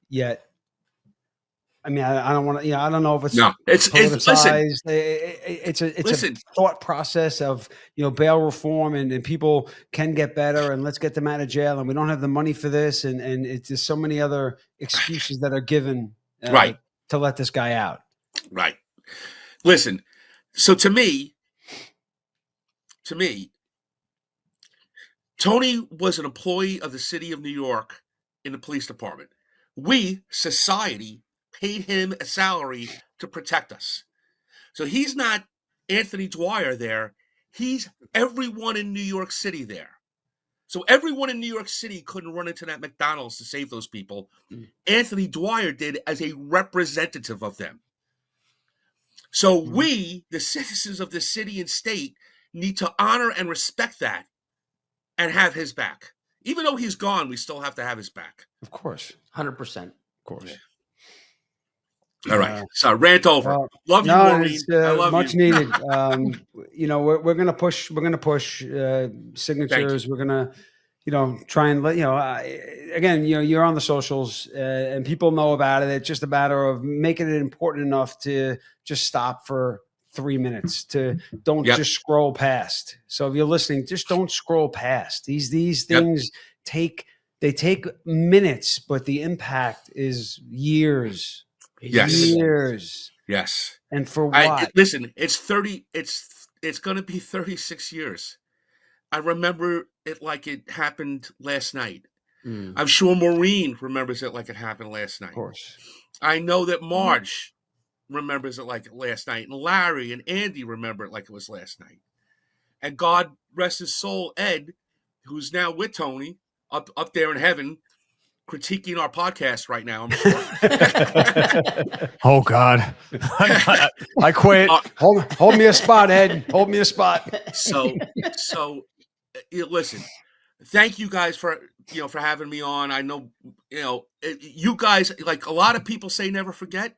Yet, I mean, I don't want to, I don't know if it's politicized. It's a thought process of, bail reform and people can get better and let's get them out of jail and we don't have the money for this. And it's just so many other excuses that are given right, to let this guy out. Right. Listen, so to me, Tony was an employee of the city of New York in the police department. We, society, paid him a salary to protect us. So he's not Anthony Dwyer there. He's everyone in New York City there. So everyone in New York City couldn't run into that McDonald's to save those people. Anthony Dwyer did as a representative of them. So we, the citizens of the city and state, need to honor and respect that and have his back. Even though he's gone, we still have to have his back. Of course. 100%. Of course. All right. So rant over. Love you, no, Maureen. it's I love much you. needed. We're gonna push. We're gonna push signatures. We're gonna, try and let again. You're on the socials and people know about it. It's just a matter of making it important enough to just stop for 3 minutes. To don't just scroll past. So if you're listening, just don't scroll past. These things take minutes, but the impact is years. Yes. Years. Yes. And for what? Listen, it's going to be 36 years. I remember it like it happened last night. I'm sure Maureen remembers it like it happened last night. Of course. I know that Marge remembers it like last night, and Larry and Andy remember it like it was last night. And God rest his soul, Ed, who's now with Tony up there in heaven, critiquing our podcast right now, I'm sure. Oh God, I quit. Hold me a spot, Ed. Hold me a spot. So listen, thank you guys for having me on. I know you guys, like a lot of people say never forget,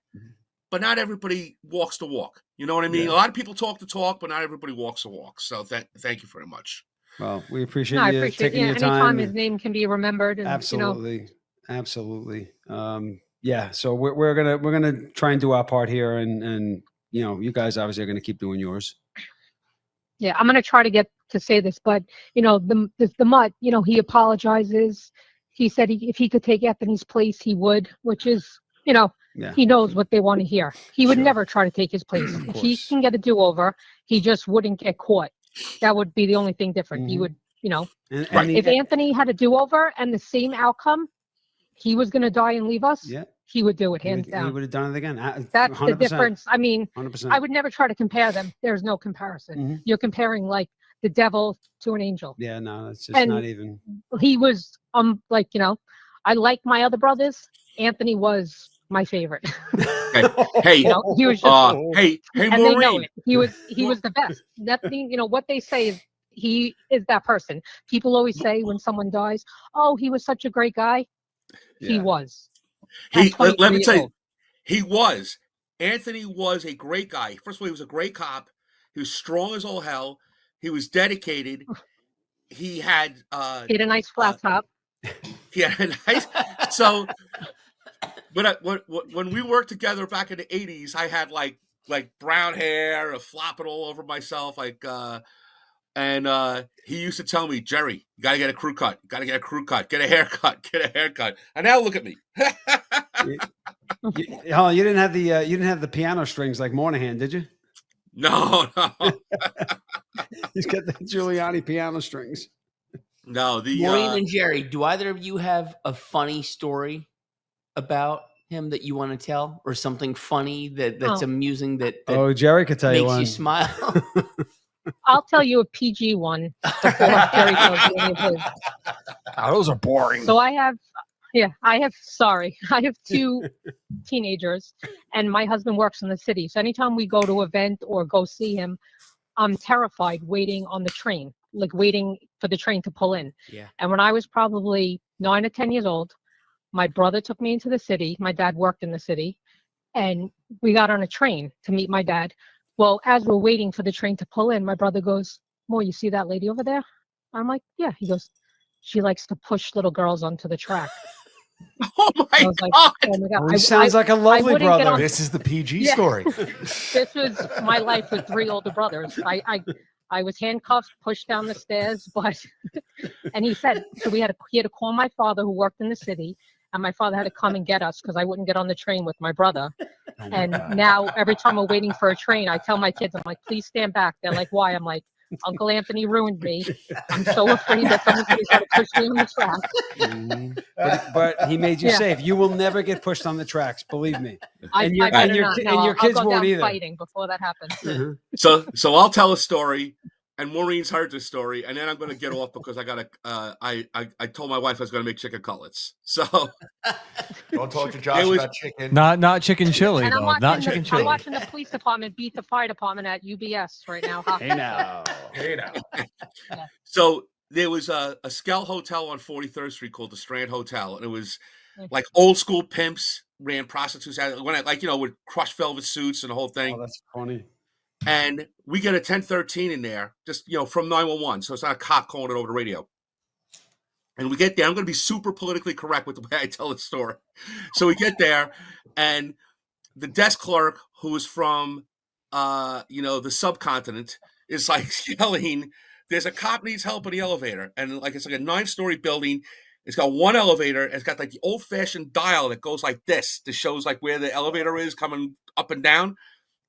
but not everybody walks the walk. You know what I mean? Yeah. A lot of people talk the talk, but not everybody walks the walk. So thank you very much. Well, we appreciate you taking your anytime time. his name can be remembered. And, absolutely. So we're gonna try and do our part here, and you guys obviously are gonna keep doing yours. Yeah, I'm gonna try to get to say this, but the Mutt, he apologizes. He said if he could take Anthony's place, he would, which is, he knows what they want to hear. He would never try to take his place. If he can get a do-over, he just wouldn't get caught. That would be the only thing different. He would, if Anthony had a do-over and the same outcome, he was going to die and leave us, he would do it hands down. He would have done it again. That's 100%. The difference. I mean, 100%. I would never try to compare them. There's no comparison. You're comparing like the devil to an angel. Yeah, no, that's just not even. He was I like my other brothers. Anthony was my favorite. Hey, he was just hey, and Maureen. they know it. He was the best. Nothing, what they say is he is that person. People always say when someone dies, "Oh, he was such a great guy." He was. Let me tell you, he was. Anthony was a great guy. First of all, he was a great cop. He was strong as all hell. He was dedicated. He had a nice flat top. He had a nice. So, but when we worked together back in the '80s, I had like brown hair, flopping all over myself, and he used to tell me, Jerry, you gotta get a crew cut. You gotta get a crew cut. Get a haircut. Get a haircut. And now look at me. You didn't have the piano strings like Moynihan, did you? No. He's got the Giuliani piano strings. No, Maureen and Jerry, do either of you have a funny story about him that you want to tell, or something funny that's amusing that Jerry could tell you one. Makes you smile? I'll tell you a PG one before Jerry tells you any of his. Those are boring. So I have 2 teenagers, and my husband works in the city. So anytime we go to an event or go see him, I'm terrified waiting on the train, like waiting for the train to pull in. Yeah. And when I was probably 9 or 10 years old, my brother took me into the city. My dad worked in the city, and we got on a train to meet my dad. Well, as we're waiting for the train to pull in, my brother goes, "Mo, you see that lady over there?" I'm like, "Yeah." He goes, "She likes to push little girls onto the track." Oh my God. Like, oh my God. He sounds like a lovely brother. This is the PG story. This was my life with 3 older brothers. I was handcuffed, pushed down the stairs, and he said, so he had to call my father who worked in the city, and my father had to come and get us because I wouldn't get on the train with my brother. And now every time we're waiting for a train, I tell my kids, I'm like, please stand back. They're like, why? I'm like, Uncle Anthony ruined me. I'm so afraid that someone's going to try to push me on the track. But he made you safe. You will never get pushed on the tracks, believe me. And your kids won't either. Fighting before that happens. So I'll tell a story, and Maureen's heard this story, and then I'm going to get off because I got to. I told my wife I was going to make chicken cutlets. So don't talk to Josh about chicken. Not chicken chili. And Not chicken chili. I'm watching the police department beat the fire department at UBS right now. Hey now. So there was a Skell Hotel on 43rd Street called the Strand Hotel, and it was like old school pimps ran prostitutes out when with crushed velvet suits and the whole thing. Oh, that's funny. And we get a 1013 in there, just from 911, so it's not a cop calling it over the radio. And we get there. I'm going to be super politically correct with the way I tell the story. So we get there, and the desk clerk, who is from, the subcontinent, is like yelling, "There's a cop needs help in the elevator," and it's like a 9-story building. It's got one elevator. And it's got like the old-fashioned dial that goes like this that shows like where the elevator is coming up and down,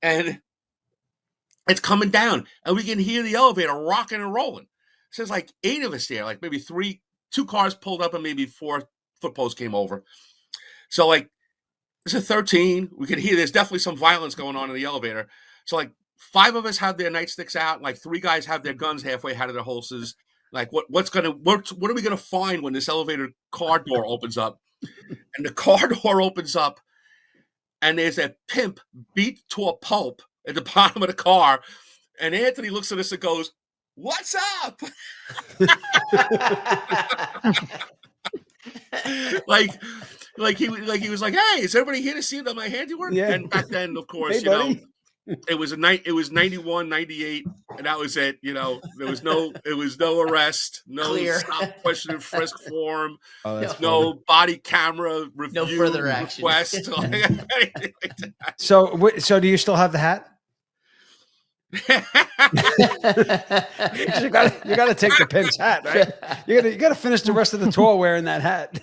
and it's coming down, and we can hear the elevator rocking and rolling. So there's like 8 of us there, like maybe 2 cars pulled up and maybe 4 foot posts came over. So like it's a 13. We could hear there's definitely some violence going on in the elevator. So like 5 of us have their nightsticks out, and like 3 guys have their guns halfway out of their holsters. Like what are we gonna find when this elevator car door opens up? And the car door opens up, and there's a pimp beat to a pulp at the bottom of the car. And Anthony looks at us and goes, "What's up?" like he was like, "Hey, is everybody here to see my handiwork?" Yeah. And back then, of course, Hey, buddy. it was 91, 98, and that was it. There was no arrest, no Clear. stop, question, and frisk form, Oh, that's no body camera review, No further action. request. Anything like that. So do you still have the hat? You got to take the pimp's hat, right? You got to finish the rest of the tour wearing that hat.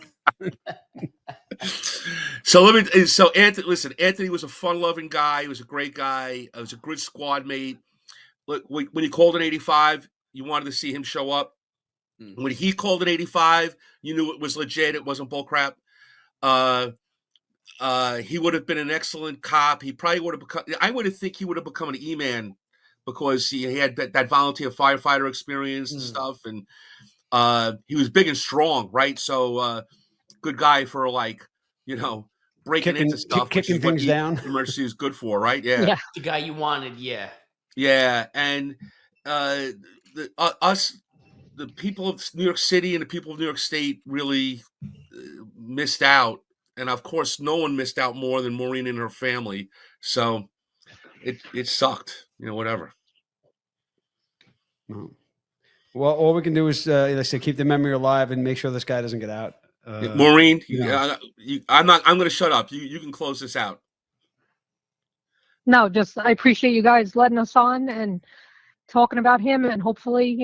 So Anthony, listen, Anthony was a fun-loving guy. He was a great guy. He was a good squad mate. Look, when he called in 85, you wanted to see him show up. When he called in 85, you knew it was legit. It wasn't bullcrap. He would have been an excellent cop. He probably would have become. I would think he would have become an E-man because he had that volunteer firefighter experience and stuff, and he was big and strong, right? So good guy for breaking into stuff, kicking things down. Emergency is good for, right? Yeah. The guy you wanted, yeah. Yeah, and the people of New York City and the people of New York State really missed out, and of course, no one missed out more than Maureen and her family. So it sucked, whatever. Well, all we can do is, like I said, keep the memory alive and make sure this guy doesn't get out. Maureen, I'm going to shut up. You can close this out. No, I appreciate you guys letting us on and talking about him, and hopefully,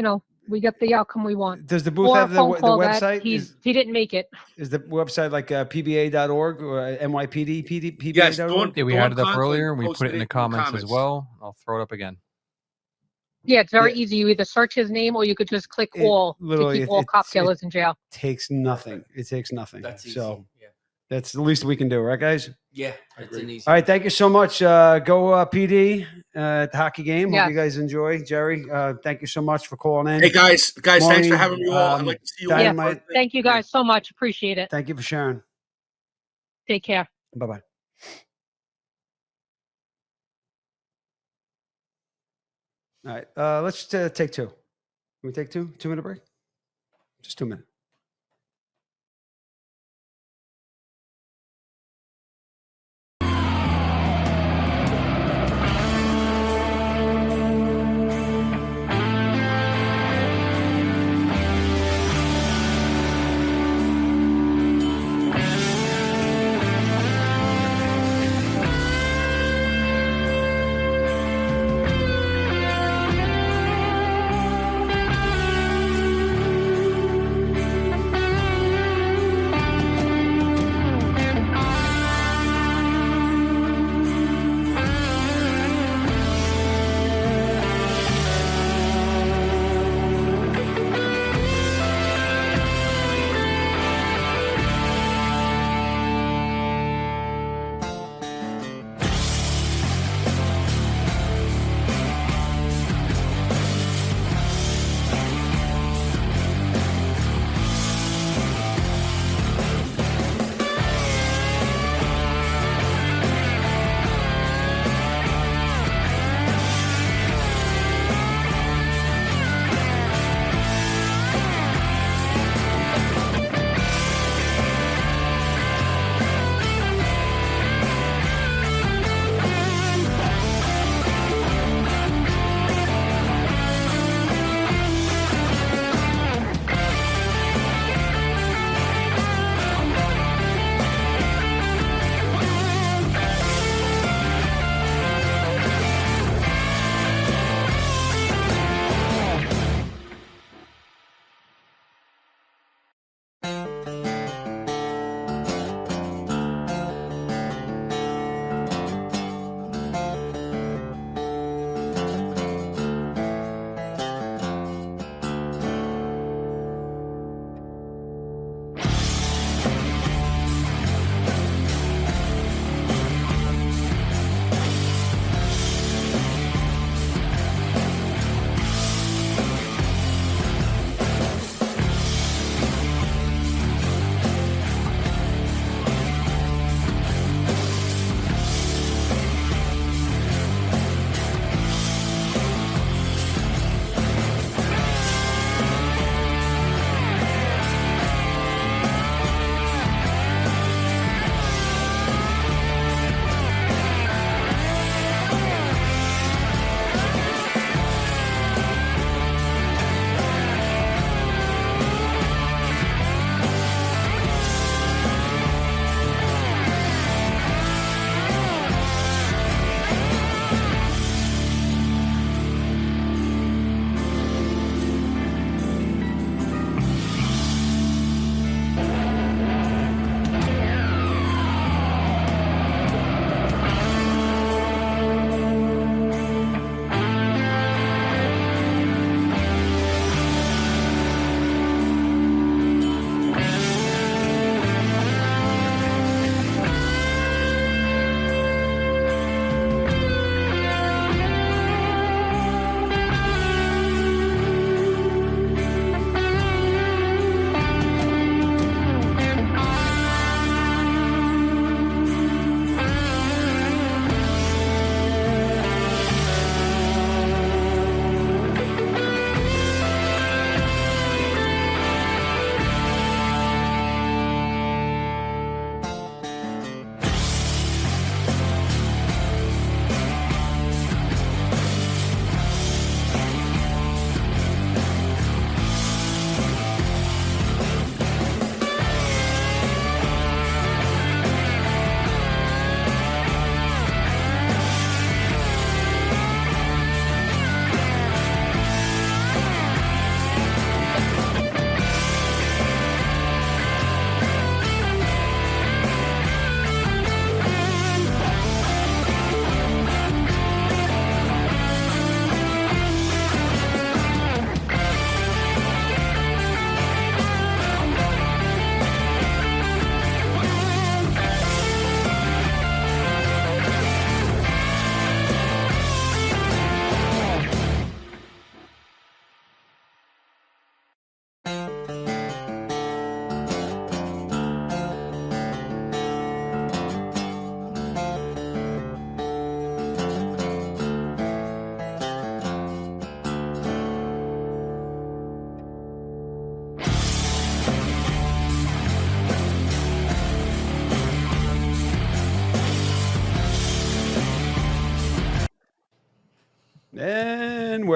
we get the outcome we want. Does the booth Or have the website? He didn't make it. Is the website like pba.org or NYPD? PBA.org? Yes, Yeah, we had it up earlier. We put it in the comments as well. I'll throw it up again. Yeah, it's very easy. You either search his name or you could just click all to keep all cop killers in jail. Takes nothing. It takes nothing. That's easy. So that's the least we can do, right, guys? Yeah, that's an easy. All right, thank you so much. Go PD at the hockey game. Hope you guys enjoy. Jerry, thank you so much for calling in. Hey guys, Maureen, thanks for having me on. I'd like to see you. Dynamite. Thank you guys so much. Appreciate it. Thank you for sharing. Take care. Bye-bye. All right, let's take 2. Can we take 2? 2-minute break? Just 2 minutes.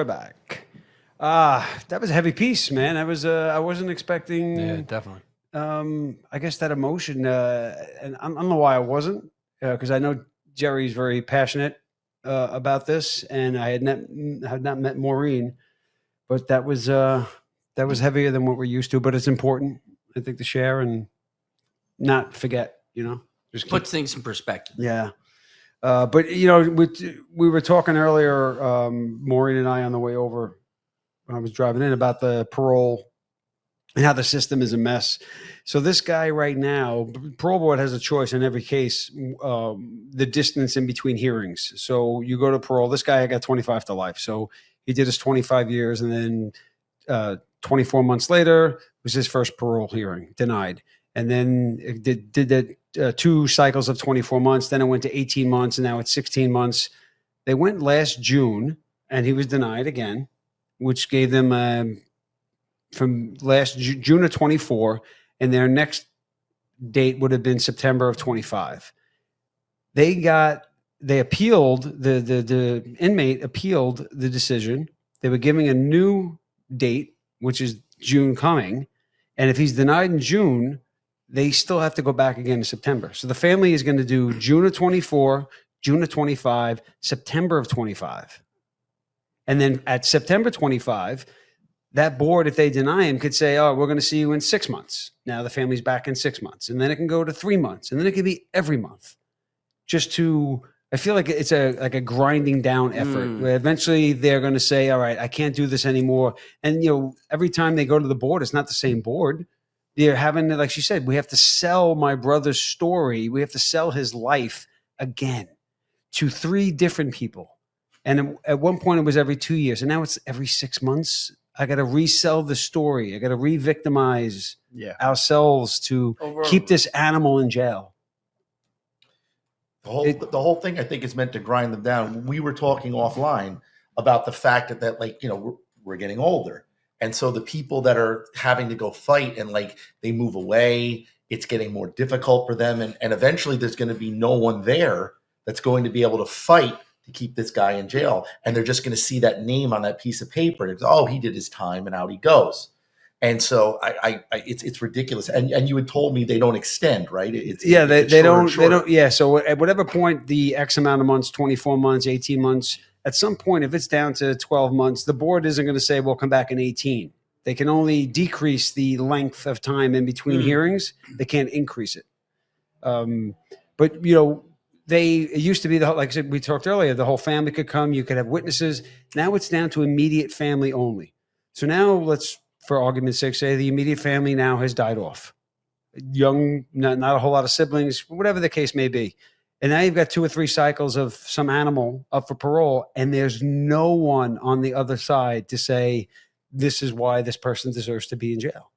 we're back. That was a heavy piece, man. I wasn't expecting. Yeah, definitely. I guess that emotion, and I don't know why I wasn't, because I know Jerry's very passionate about this, and I had not met Maureen, but that was heavier than what we're used to. But it's important, I think, to share and not forget. Just Puts things in perspective. Yeah. But we were talking earlier, Maureen and I, on the way over when I was driving in, about the parole and how the system is a mess. So this guy right now, parole board has a choice in every case, the distance in between hearings. So you go to parole. This guy got 25 to life. So he did his 25 years, and then 24 months later was his first parole hearing, denied. And then it did that 2 cycles of 24 months. Then it went to 18 months, and now it's 16 months. They went last June, and he was denied again, which gave them from last June of 24, and their next date would have been September of 25. They appealed, the inmate appealed the decision. They were giving a new date, which is June coming. And if he's denied in June, they still have to go back again in September. So the family is going to do June of 24, June of 25, September of 25. And then at September 25, that board, if they deny him, could say, oh, we're going to see you in 6 months. Now the family's back in 6 months. And then it can go to 3 months. And then it can be every month. I feel like it's like a grinding down effort where eventually they're going to say, all right, I can't do this anymore. And, every time they go to the board, it's not the same board. They're having, like she said, we have to sell my brother's story. We have to sell his life again to 3 different people. And at one point it was every 2 years, and now it's every 6 months. I got to resell the story. I got to re-victimize ourselves to keep this animal in jail. The whole thing, I think, is meant to grind them down. We were talking offline about the fact that we're getting older. And so the people that are having to go fight and they move away, it's getting more difficult for them. And eventually there's going to be no one there that's going to be able to fight to keep this guy in jail. And they're just going to see that name on that piece of paper. And it's, oh, he did his time and out he goes. And so it's ridiculous. And you had told me they don't extend, right? They don't. Yeah. So at whatever point the X amount of months, 24 months, 18 months, at some point, if it's down to 12 months, the board isn't going to say, well, come back in 18. They can only decrease the length of time in between hearings. They can't increase it. But, it used to be, like I said, we talked earlier, the whole family could come. You could have witnesses. Now it's down to immediate family only. So now let's, for argument's sake, say the immediate family now has died off. Young, not a whole lot of siblings, whatever the case may be. And now you've got 2 or 3 cycles of some animal up for parole, and there's no one on the other side to say, this is why this person deserves to be in jail.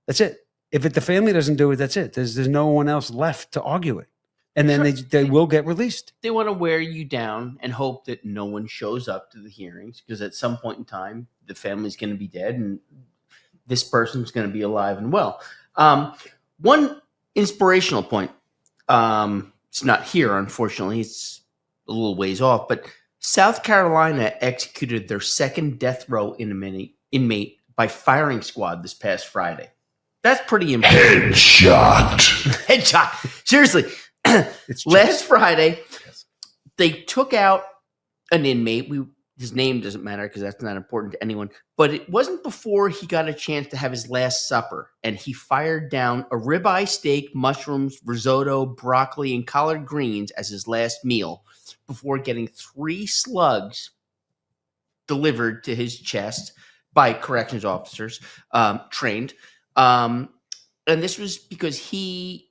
That's it. If the family doesn't do it, that's it. There's no one else left to argue it. And then they will get released. They want to wear you down and hope that no one shows up to the hearings, because at some point in time, the family's going to be dead and this person's going to be alive and well. One inspirational point, it's not here, unfortunately. It's a little ways off, but South Carolina executed their second death row inmate by firing squad this past Friday. That's pretty impressive. Headshot. Seriously. Last Friday, they took out an inmate. His name doesn't matter because that's not important to anyone. But it wasn't before he got a chance to have his last supper, and he fired down a ribeye steak, mushrooms, risotto, broccoli, and collard greens as his last meal before getting 3 slugs delivered to his chest by corrections officers trained. And this was because he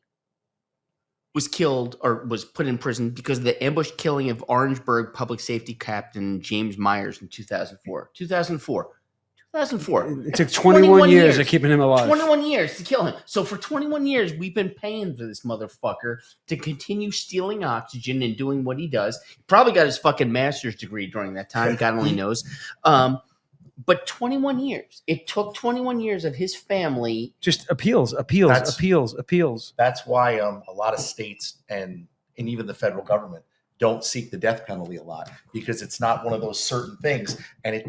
was killed or was put in prison because of the ambush killing of Orangeburg public safety captain James Myers in 2004. 2004. It took 21 years of keeping him alive. 21 years to kill him. So for 21 years, we've been paying for this motherfucker to continue stealing oxygen and doing what he does. He probably got his fucking master's degree during that time. God only knows. But 21 years. It took 21 years of his family. Just appeals. That's why a lot of states and even the federal government don't seek the death penalty a lot because it's not one of those certain things. And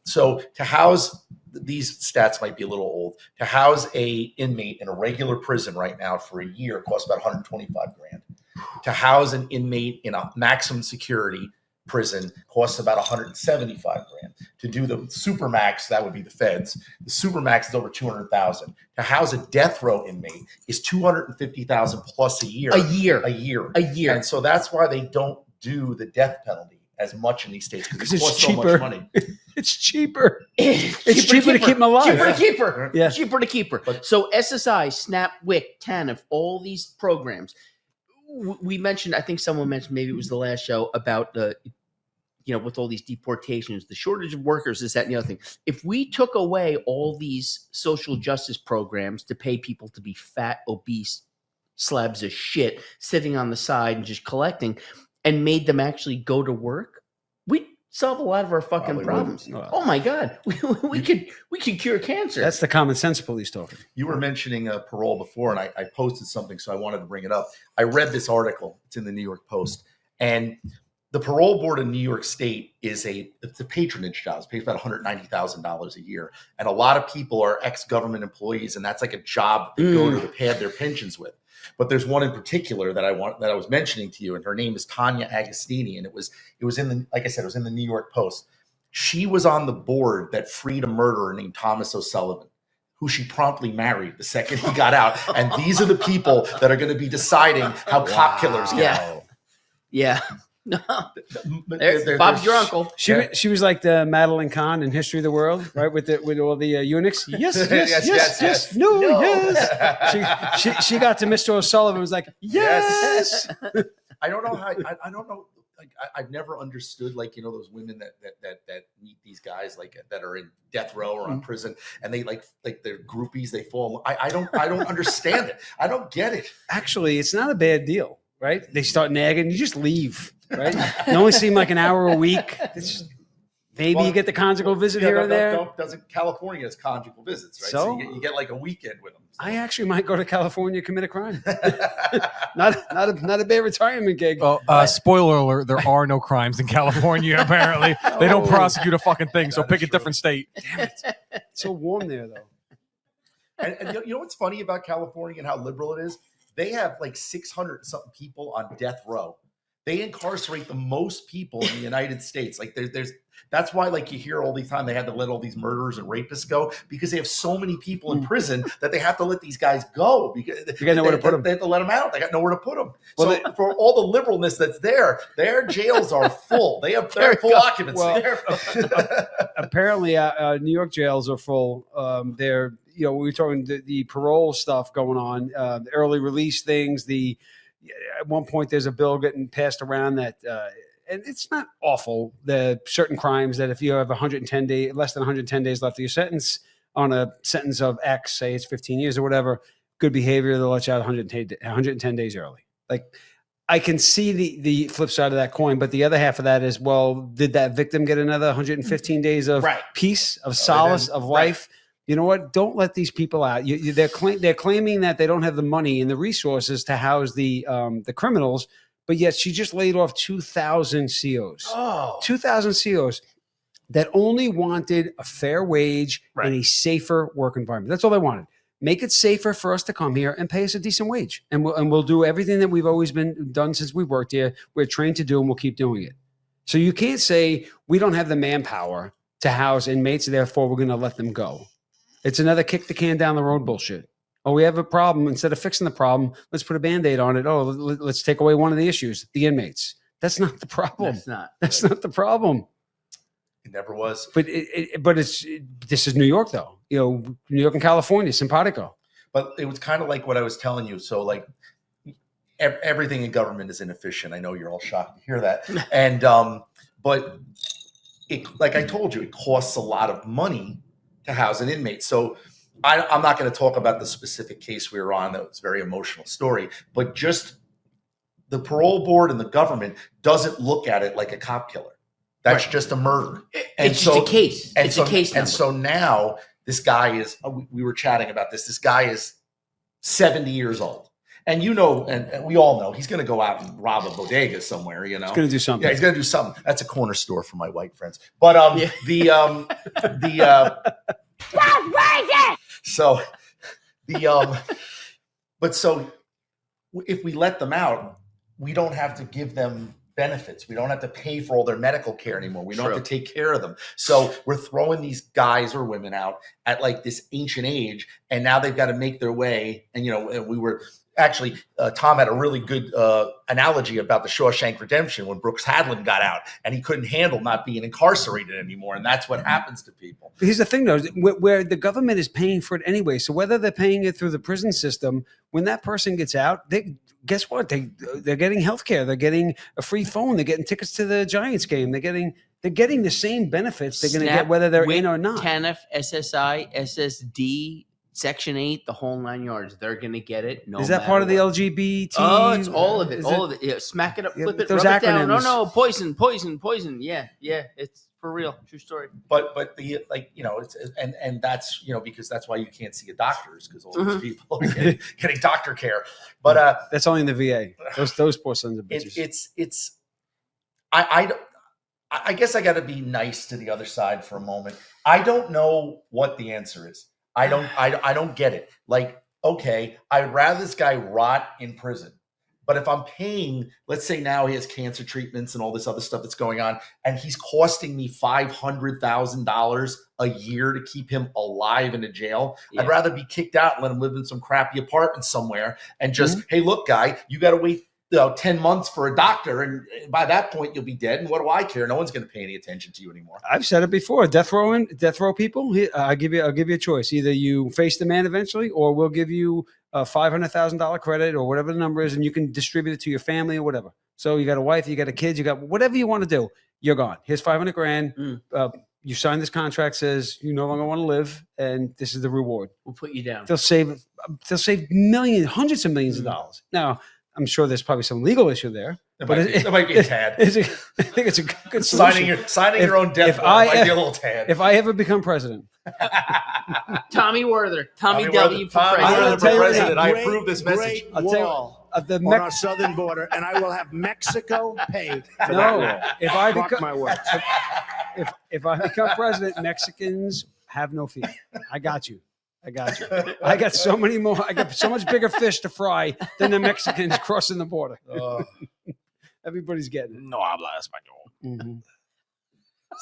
so to house, these stats might be a little old, to house a inmate in a regular prison right now for a year costs about $125,000. To house an inmate in a maximum security prison costs about $175,000. To do the supermax, that would be the feds. The supermax is over $200,000. To house a death row inmate is $250,000 plus a year. A year. And so that's why they don't do the death penalty as much in these states because it costs so much money. It's cheaper. It's cheaper to keep them alive. Cheaper to keep her. So SSI, SNAP, WIC, TANF, all these programs. We mentioned, I think someone mentioned, maybe it was the last show, about the, with all these deportations, the shortage of workers, this, that, and the other thing. If we took away all these social justice programs to pay people to be fat, obese slabs of shit sitting on the side and just collecting, and made them actually go to work, we'd solve a lot of our fucking problems. Oh my God, we could cure cancer. That's the common sense police talking. You were mentioning parole before, and I posted something, so I wanted to bring it up. I read this article. It's in the New York Post, and the parole board in New York State it's a patronage job. It pays about $190,000 a year, and a lot of people are ex-government employees, and that's like a job they go to pad their pensions with. But there's one in particular that I was mentioning to you, and her name is Tanya Agostini, and it was in the, like I said, it was in the New York Post. She was on the board that freed a murderer named Thomas O'Sullivan, who she promptly married the second he got out. And these are the people that are going to be deciding how cop killers get out. Yeah. No, Bob's your uncle. She was like the Madeline Kahn in History of the World, right? With all the eunuchs. Yes. No, yes. She got to Mr. O'Sullivan and was like, yes. I don't know how. I don't know. Like I've never understood, like, those women that meet these guys like that are in death row or on prison, and they like they're groupies. They fall. I don't understand it. I don't get it. Actually, it's not a bad deal, right? They start nagging. You just leave. Right? You only see them like an hour a week. Maybe you get the conjugal visit here and there. Doesn't California has conjugal visits, right? So you get like a weekend with them. So. I actually might go to California to commit a crime. not a bad retirement gig. Well, spoiler alert: there are no crimes in California. Apparently, they don't prosecute a fucking thing. So pick a different state. Damn it! It's so warm there, though. And you know what's funny about California and how liberal it is? They have like 600 something people on death row. They incarcerate the most people in the United States. Like that's why, like, you hear all the time they had to let all these murderers and rapists go, because they have so many people in prison that they have to let these guys go because you got nowhere to put them. They have to let them out. They got nowhere to put them. Well, so for all the liberalness that's there, their jails are full. They're full occupancy. Well, apparently, New York jails are full. They're we were talking the parole stuff going on, the early release things. At one point, there's a bill getting passed around that, and it's not awful. The certain crimes that if you have less than 110 days left of your sentence on a sentence of X, say it's 15 years or whatever, good behavior, they'll let you out 110 days early. Like, I can see the flip side of that coin, but the other half of that is, well, did that victim get another 115 days of peace, of solace, of life? You know what? Don't let these people out. They're claiming that they don't have the money and the resources to house the criminals, but yet she just laid off 2,000 COs. 2,000 COs that only wanted a fair wage and a safer work environment. That's all they wanted. Make it safer for us to come here and pay us a decent wage, and we'll do everything that we've always been done since we worked here. We're trained to do, and we'll keep doing it. So you can't say we don't have the manpower to house inmates, therefore we're going to let them go. It's another kick the can down the road bullshit. Oh, we have a problem. Instead of fixing the problem, let's put a Band-Aid on it. Oh, let's take away one of the issues, the inmates. That's not the problem. That's not the problem. It never was. But this is New York, though. New York and California, simpatico. But it was kind of like what I was telling you. So, like, everything in government is inefficient. I know you're all shocked to hear that. And but like I told you, it costs a lot of money to house an inmate. So I'm not going to talk about the specific case we were on. That was a very emotional story, but just the parole board and the government doesn't look at it like a cop killer. That's just a murder. It's just a case. It's a case number. And so now this guy is, we were chatting about this. This guy is 70 years old. And and we all know he's going to go out and rob a bodega somewhere. He's going to do something. Yeah, he's going to do something. That's a corner store for my white friends. But so if we let them out, we don't have to give them benefits. We don't have to pay for all their medical care anymore. We don't have to take care of them. So we're throwing these guys or women out at like this ancient age, and now they've got to make their way. And we were actually Tom had a really good analogy about the Shawshank Redemption when Brooks Hadlin got out and he couldn't handle not being incarcerated anymore, and that's what happens to people. Here's the thing, though, where the government is paying for it anyway. So whether they're paying it through the prison system, when that person gets out, guess what? They're getting health care. They're getting a free phone. They're getting tickets to the Giants game. They're getting the same benefits they're going to get whether they're in or not. TANF, SSI, SSD, Section 8, the whole 9 yards. They're going to get it. No, is that part of the LGBT? Oh, it's all of it. All of it. Yeah, smack it up, flip it, rub it down. No, poison. Yeah. It's for real. True story. But it's and that's because that's why you can't see a doctor, because all these people are getting doctor care. But that's only in the VA. Those poor sons of bitches. I guess I got to be nice to the other side for a moment. I don't know what the answer is. I don't get it. Like, okay, I'd rather this guy rot in prison. But if I'm paying, let's say now he has cancer treatments and all this other stuff that's going on, and he's costing me $500,000 a year to keep him alive in a jail, I'd rather be kicked out and let him live in some crappy apartment somewhere and just, hey, look, guy, you got to wait 10 months for a doctor, and by that point you'll be dead, and what do I care? No one's going to pay any attention to you anymore. I've said it before. Death row people, I'll give you a choice. Either you face the man eventually, or we'll give you a $500,000 credit or whatever the number is, and you can distribute it to your family or whatever. So you got a wife, you got a kid, you got whatever you want to do. You're gone. Here's $500,000. You sign this contract, says you no longer want to live, and this is the reward. We'll put you down. They'll save millions, hundreds of millions of dollars. Now, I'm sure there's probably some legal issue there. There might be a tad. I think it's a good solution. Signing your own death might be a little tad. If I ever become president. Tommy Werther. Tommy W. for president. I approve this message. I'll tell you, on our southern border, and I will have Mexico pay for that wall. If I Mark become my words. if I become president, Mexicans have no fear. I got you. I got so many more. I got so much bigger fish to fry than the Mexicans crossing the border. Everybody's getting it. No habla español. Mm-hmm.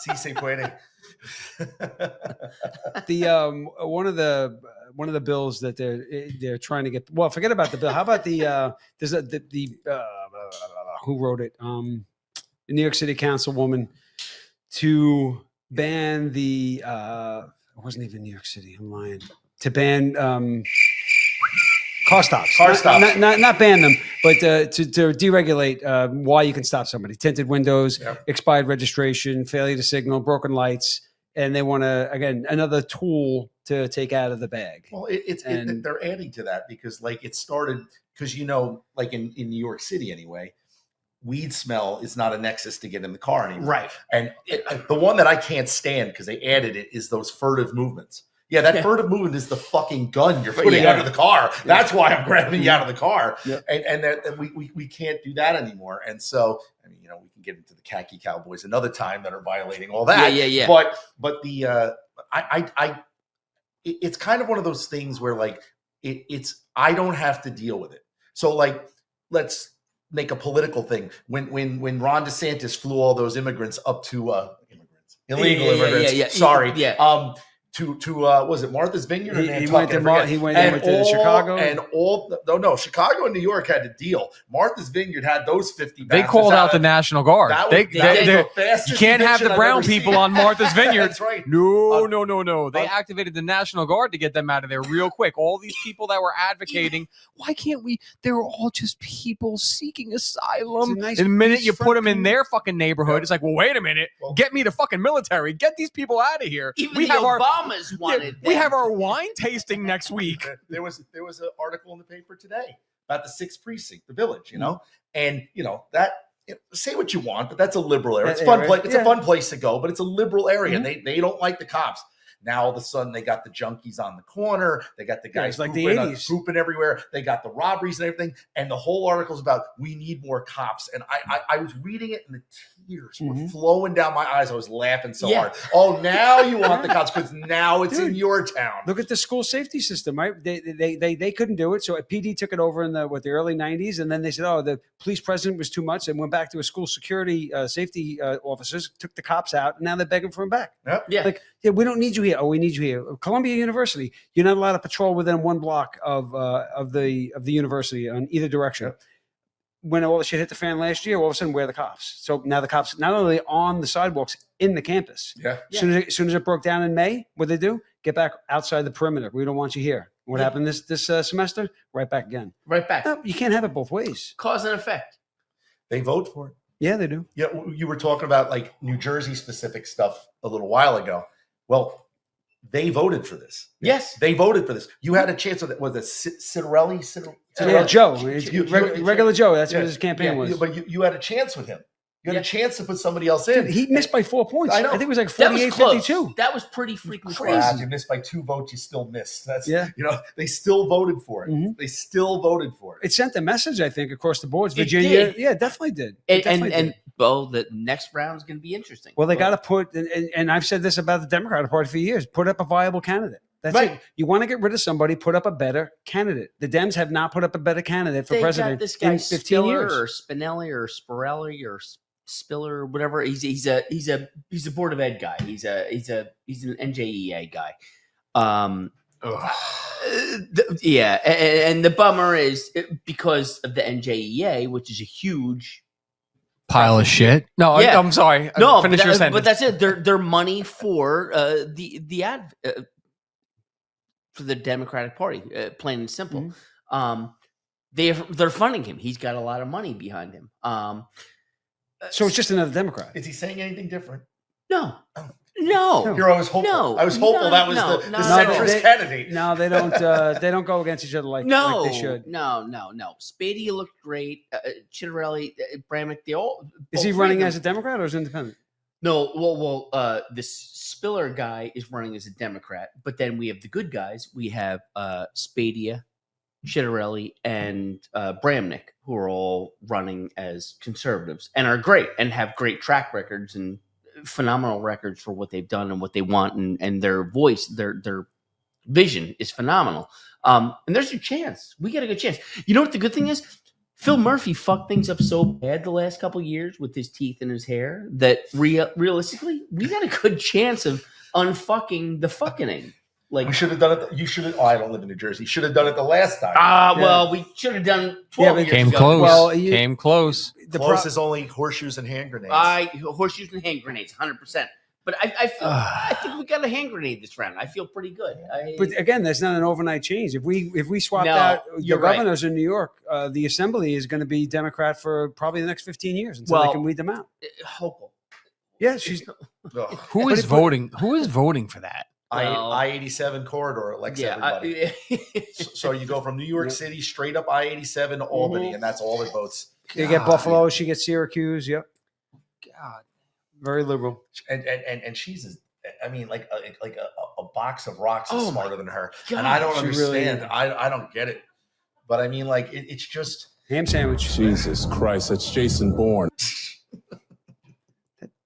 Sí se puede. The one of the bills that they're trying to get. Well, forget about the bill. How about the who wrote it? The New York City Councilwoman to ban the. It wasn't even New York City. I'm lying. To ban car stops. Not ban them, but to deregulate why you can stop somebody. Tinted windows, expired registration, failure to signal, broken lights, and they want to, again, another tool to take out of the bag. Well, they're adding to that because it started because in New York City anyway, weed smell is not a nexus to get in the car anymore. Right. And the one that I can't stand because they added it is those furtive movements. Yeah, that furtive movement is the fucking gun you're putting out of the car. That's why I'm grabbing you out of the car. Yeah. And we can't do that anymore. And so, we can get into the khaki cowboys another time that are violating all that. Yeah. But the it's kind of one of those things where it's I don't have to deal with it. So let's make a political thing. When Ron DeSantis flew all those immigrants up to illegal immigrants. Sorry. Yeah. To was it Martha's Vineyard? He went to Chicago. Chicago and New York had a deal. Martha's Vineyard had those 50. They called out the National Guard. You can't have the brown people on Martha's Vineyard. That's right. No. They activated the National Guard to get them out of there real quick. All these people that were advocating, why can't we? They're all just people seeking asylum. And the minute you put them in their fucking neighborhood, it's like, well, wait a minute. Get me the fucking military. Get these people out of here. Even we have Obama's wanted. We have our wine tasting next week. There was an article in the paper today about the 6th precinct, the Village, and that say what you want, but that's a liberal area. It's fun. It's a fun place to go, but it's a liberal area. Mm-hmm. They don't like the cops. Now all of a sudden they got the junkies on the corner. They got the guys like the pooping, 80s. pooping everywhere. They got the robberies and everything. And the whole article is about we need more cops. And I was reading it and the tears were flowing down my eyes. I was laughing so hard. Oh, now you want the cops because now it's in your town. Look at the school safety system, right? They couldn't do it. So PD took it over in the early 90s. And then they said, oh, the police president was too much, and went back to a school security safety officers, took the cops out, and now they're begging for them back. Yep. Yeah. Like, yeah, we don't need you here. Oh, we need you here. Columbia University, you're not allowed to patrol within 1 block of the university on either direction. Yep. When all the shit hit the fan last year, all of a sudden, where are the cops? So now the cops not only on the sidewalks in the campus. Yeah. As soon as it broke down in May, what they do? Get back outside the perimeter. We don't want you here. What happened this semester? Right back again. Right back. No, you can't have it both ways. Cause and effect. They vote for it. Yeah, they do. Yeah, you were talking about like New Jersey specific stuff a little while ago. Well, they voted for this. Yes. They voted for this. You had a chance with it. Was it Citarelli? Yeah, Joe. Regular Joe. That's what his campaign was. But you had a chance with him. You had a chance to put somebody else in. Dude, he missed by 4 points. I know. I think it was like That was 48-52. That was pretty freaking Crazy. crazy. You missed by 2 votes. You still missed. That's Yeah. They still voted for it. They still voted for it. It sent a message, I think, across the boards. It Virginia, did. yeah, definitely did. It definitely did. And well, the next round is going to be interesting. Well, they got to put, and I've said this about the Democratic Party for years, put up a viable candidate. That's Right. it. You want to get rid of somebody, put up a better candidate. The Dems have not put up a better candidate for They president got this guy in 15 Spiller years. or Spinelli or Spirelli or Spiller or whatever. He's a board of ed guy. He's an NJEA guy. And the bummer is because of the NJEA, which is a huge Pile of shit. No, Yeah. I'm sorry. no, Finish your sentence. but that's it. They're money for the ad for the Democratic Party, plain and simple. They're funding him. He's got a lot of money behind him. So it's just another Democrat. Is he saying anything different? No. Here I was hopeful. No. I was hopeful that was the centrist candidate. No, they don't go against each other like they should. No. Spady looked great. Chitterelli, Bramnick, they all. Is he both running of them- as a Democrat or as independent? No, well, this Spiller guy is running as a Democrat, but then we have the good guys. We have Spadia, Chitterelli, and Bramnick, who are all running as conservatives and are great and have great track records and phenomenal records for what they've done and what they want, and their voice, their vision is phenomenal. And there's a chance. We got a good chance. You know what the good thing is? Phil Murphy fucked things up so bad the last couple of years with his teeth and his hair that realistically, we got a good chance of unfucking the fucking. Like we should have done it. You should have. Oh, I don't live in New Jersey. Should have done it the last time. Well, we should have done 12 years Came ago. close. Well, Came close. The Close is only horseshoes and hand grenades. Horseshoes and hand grenades, 100%. But I think we got a hand grenade this round. I feel pretty good. But again, that's not an overnight change. If we swapped No, out the you're right. governors in New York, the assembly is going to be Democrat for probably the next 15 years until they can weed them out. Hopeful. Yeah, she's Ugh. Who is voting? Who is voting for that? I-87 corridor elects everybody. So you go from New York City straight up I-87 to Albany, and that's all that votes. They get Buffalo. She gets Syracuse. Yep. God. Very liberal. And she's, I mean, like a box of rocks is smarter than her. God, and I don't she understand. really- I don't get it. But I mean, like, it's just. Ham sandwich. Jesus Christ, that's Jason Bourne.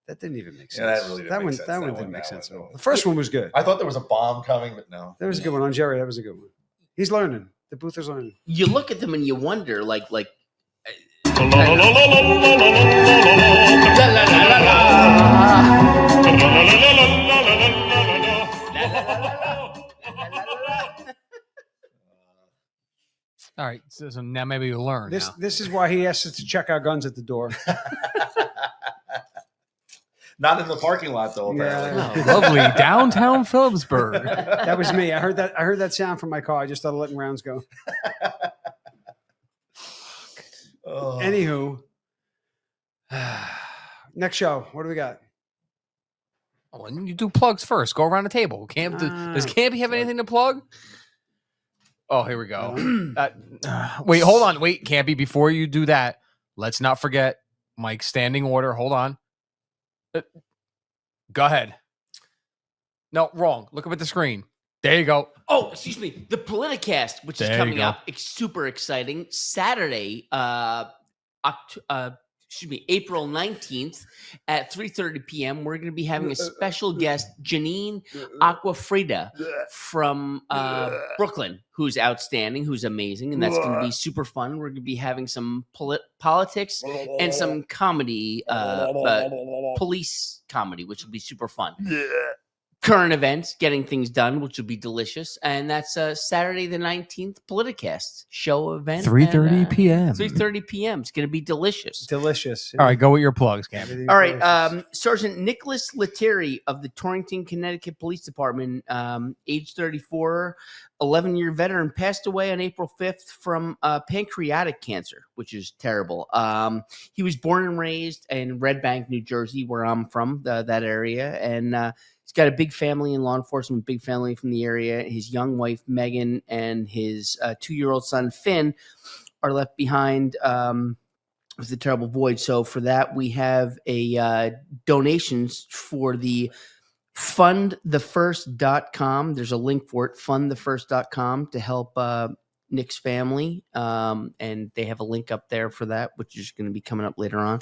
That didn't even make sense. Yeah, that really didn't make sense. That one That didn't one- make that sense at one- all. The first one was good. I thought there was a bomb coming, but no. That was a good one on Jerry. That was a good one. He's learning. The booth is learning. You look at them and you wonder, like. All right. So now maybe you'll learn. This is why he asked us to check our guns at the door. Not in the parking lot, though, apparently. Yeah. Lovely downtown Phillipsburg. That was me. I heard that sound from my car. I just started letting rounds go. Oh. Anywho, next show. What do we got? Oh, and you do plugs first. Go around the table. Does Campy have anything to plug? Oh, here we go. Wait, hold on. Wait, Campy, before you do that, let's not forget Mike's standing order. Hold on. Go ahead. No, wrong. Look up at the screen. There you go. Oh, excuse me. The Politicast, which is There you coming go. up, it's super exciting. Saturday, April 19th at 3:30 p.m. We're going to be having a special guest, Janine Aquafrida from Brooklyn, who's outstanding, who's amazing, and that's going to be super fun. We're going to be having some politics and some comedy, police comedy, which will be super fun. Current events, getting things done, which will be delicious. And that's Saturday the 19th, Politicast show event. 3:30 p.m. 3:30 p.m. It's going to be delicious. Delicious. All right, go with your plugs, Campy. Everything's All right. delicious. Sergeant Nicholas Lettieri of the Torrington, Connecticut Police Department, age 34, 11-year veteran, passed away on April 5th from pancreatic cancer, which is terrible. He was born and raised in Red Bank, New Jersey, where I'm from, that area. And he's got a big family in law enforcement, big family from the area. His young wife, Megan, and his 2-year-old son, Finn, are left behind with the terrible void. So for that, we have a donations for the fundthefirst.com. There's a link for it, fundthefirst.com, to help Nick's family. And they have a link up there for that, which is going to be coming up later on.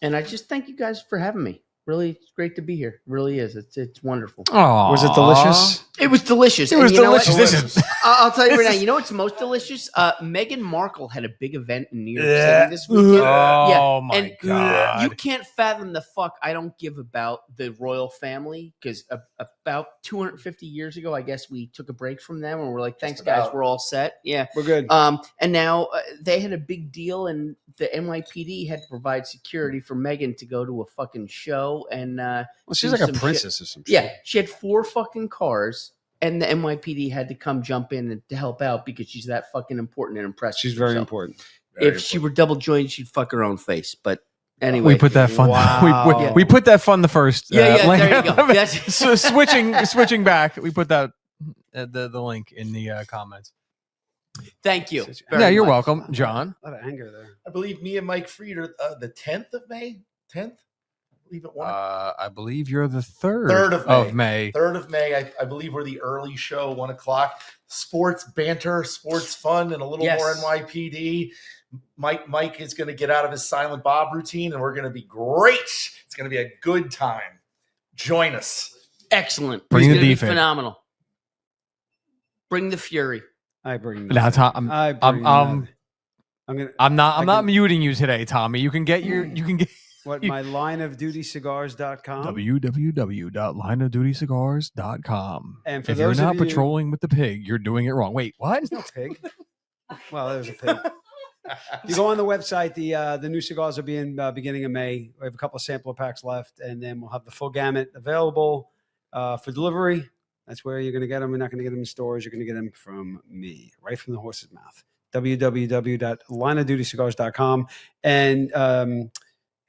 And I just thank you guys for having me. Really, it's great to be here. It really is. It's wonderful. Aww. Was it delicious? It was delicious. It was And you know what? delicious. This is I'll tell you right now. You know what's most delicious? Meghan Markle had a big event in New York City this weekend. Oh my and god! you can't fathom the fuck I don't give about the royal family, because about 250 years ago, I guess we took a break from them and we're like, thanks guys, we're all set. Yeah, We're good. and now they had a big deal, and the NYPD had to provide security for Meghan to go to a fucking show. And Well, she's do like a some princess or some shit. yeah, she had 4 fucking cars, and the NYPD had to come jump in to help out because she's that fucking important and impressive. She's very So important. if she were double jointed, she'd fuck her own face. But anyway, We put that fun. Wow. We put that fun the first. yeah, link. there you go. That's, So switching back, we put that the link in the comments. thank you. Yeah, very you're much. welcome, John. A lot of anger there. I believe me and Mike Fried are the 10th of May. 10th? I believe it was. I believe you're the 3rd 3rd of May. 3rd of May. I believe we're the early show, 1 o'clock. Sports banter, sports fun, and a little Yes. more NYPD. Mike is going to get out of his Silent Bob routine, and we're going to be great. It's going to be a good time. Join us. Excellent. Bring It's the gonna be beef in. phenomenal. Bring the fury. I bring Now, Tom, I bring I'm I'm gonna. I'm not I can- muting you today, Tommy. You can get What, my lineofdutycigars.com. www.lineofdutycigars.com. And for If you're those of not you- patrolling with the pig, you're doing it wrong. Wait, what? There's no pig. Well, there's a pig. You go on the website. The new cigars will be in beginning of May. We have a couple of sampler packs left, and then we'll have the full gamut available for delivery. That's where you're going to get them. We're not going to get them in stores. You're going to get them from me, right from the horse's mouth. www.lineofdutycigars.com and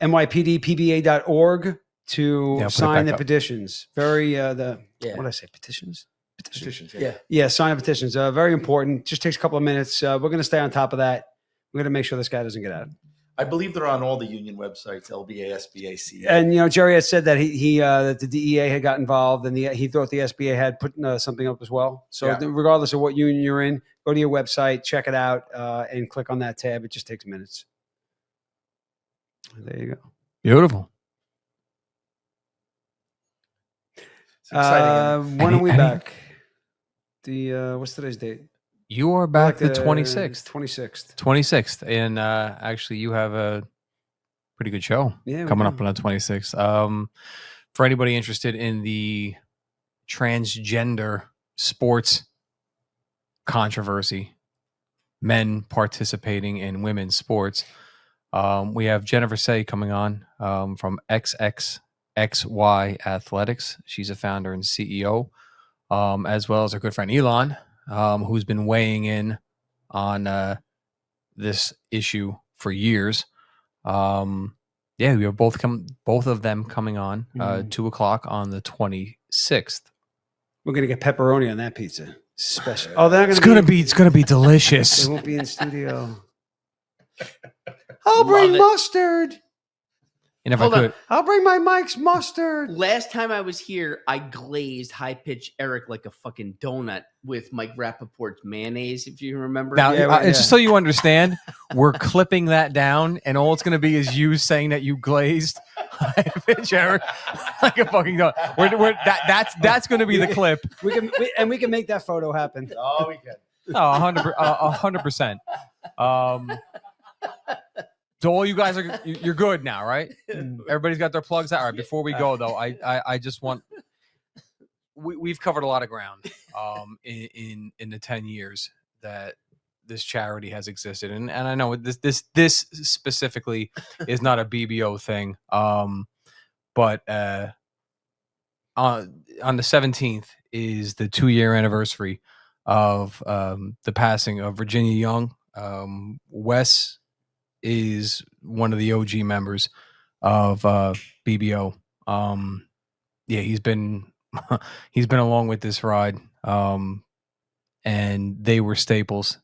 nypdpba.org to Yeah, put it sign back the up. petitions. Very Yeah. what did I say? Petitions. Petitions. Yeah, sign the petitions. Very important. Just takes a couple of minutes. We're going to stay on top of that. We're going to make sure this guy doesn't get out. I believe they're on all the union websites, LBA, SBA, CA. And Jerry had said that that the DEA had got involved, and he thought the SBA had put something up as well. So Yeah. regardless of what union you're in, go to your website, check it out, and click on that tab. It just takes minutes. There you go. Beautiful. It's exciting. When are we Any- back? What's today's date? You are back Like the 26th. 26th. 26th. And actually, you have a pretty good show Yeah, we coming do. up on the 26th. For anybody interested in the transgender sports controversy, men participating in women's sports, we have Jennifer Say coming on from XXXY Athletics. She's a founder and CEO, as well as our good friend Elon, who's been weighing in on this issue for years. Yeah, we have both of them coming on 2:00 on the 26th. We're gonna get pepperoni on that pizza. Special. Oh, they're It's gonna be delicious. They won't be in studio. I'll Love bring it. mustard. And if Hold I on. could, I'll bring my Mike's mustard. Last time I was here, I glazed high-pitched Eric like a fucking donut with Mike Rappaport's mayonnaise, if you remember. now, Yeah, just so you understand, we're clipping that down, and all it's going to be is you saying that you glazed high-pitched Eric like a fucking donut. That's going to be the clip. We can make that photo happen. Oh, we can. Oh, 100%. So all you guys you're good now, right? Everybody's got their plugs out. All right. Before we go though, I just want we've covered a lot of ground in the 10 years that this charity has existed, and I know this specifically is not a BBO thing, but on the 17th is the 2-year anniversary of the passing of Virginia Young. Wes is one of the OG members of BBO. Yeah, he's been along with this ride, and they were staples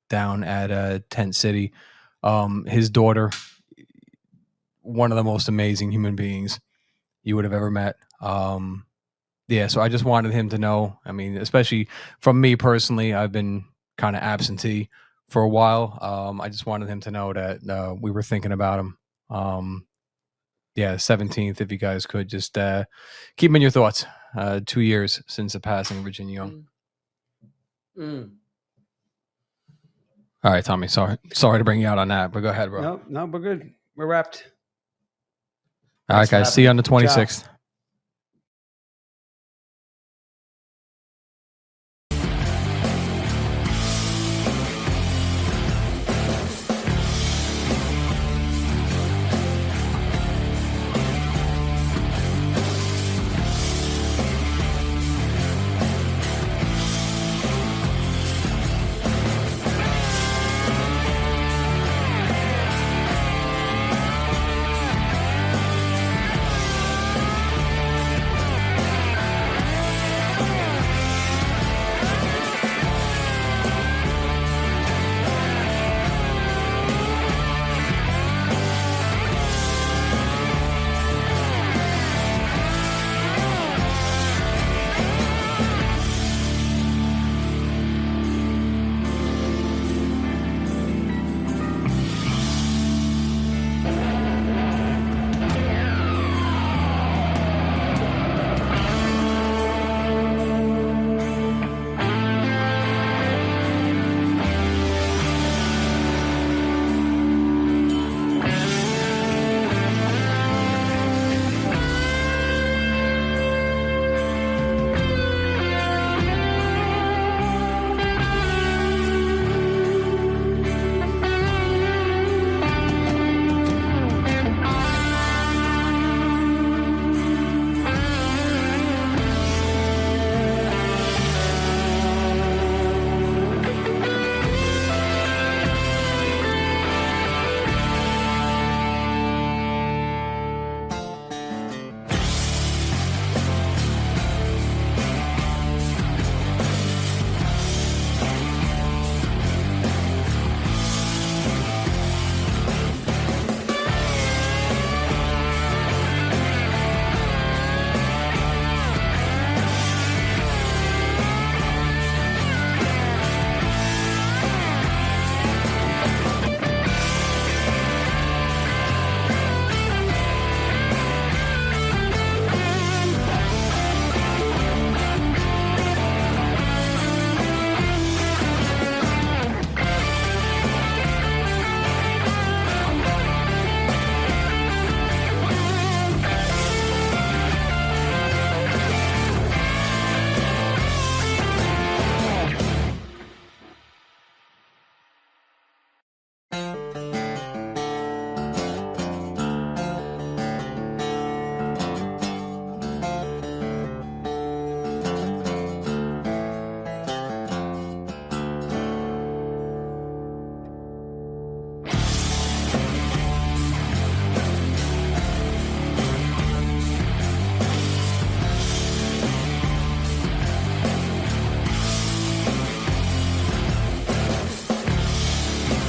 down at Tent City. His daughter, one of the most amazing human beings you would have ever met. Yeah, so I just wanted him to know. I mean, especially from me personally, I've been kind of absentee for a while. I just wanted him to know that we were thinking about him. Yeah, 17th, if you guys could just keep him in your thoughts. 2 years since the passing of Virginia Young. All right, Tommy. Sorry to bring you out on that, but go ahead, bro. No, we're good. We're wrapped. All right, guys. See you on the 26th.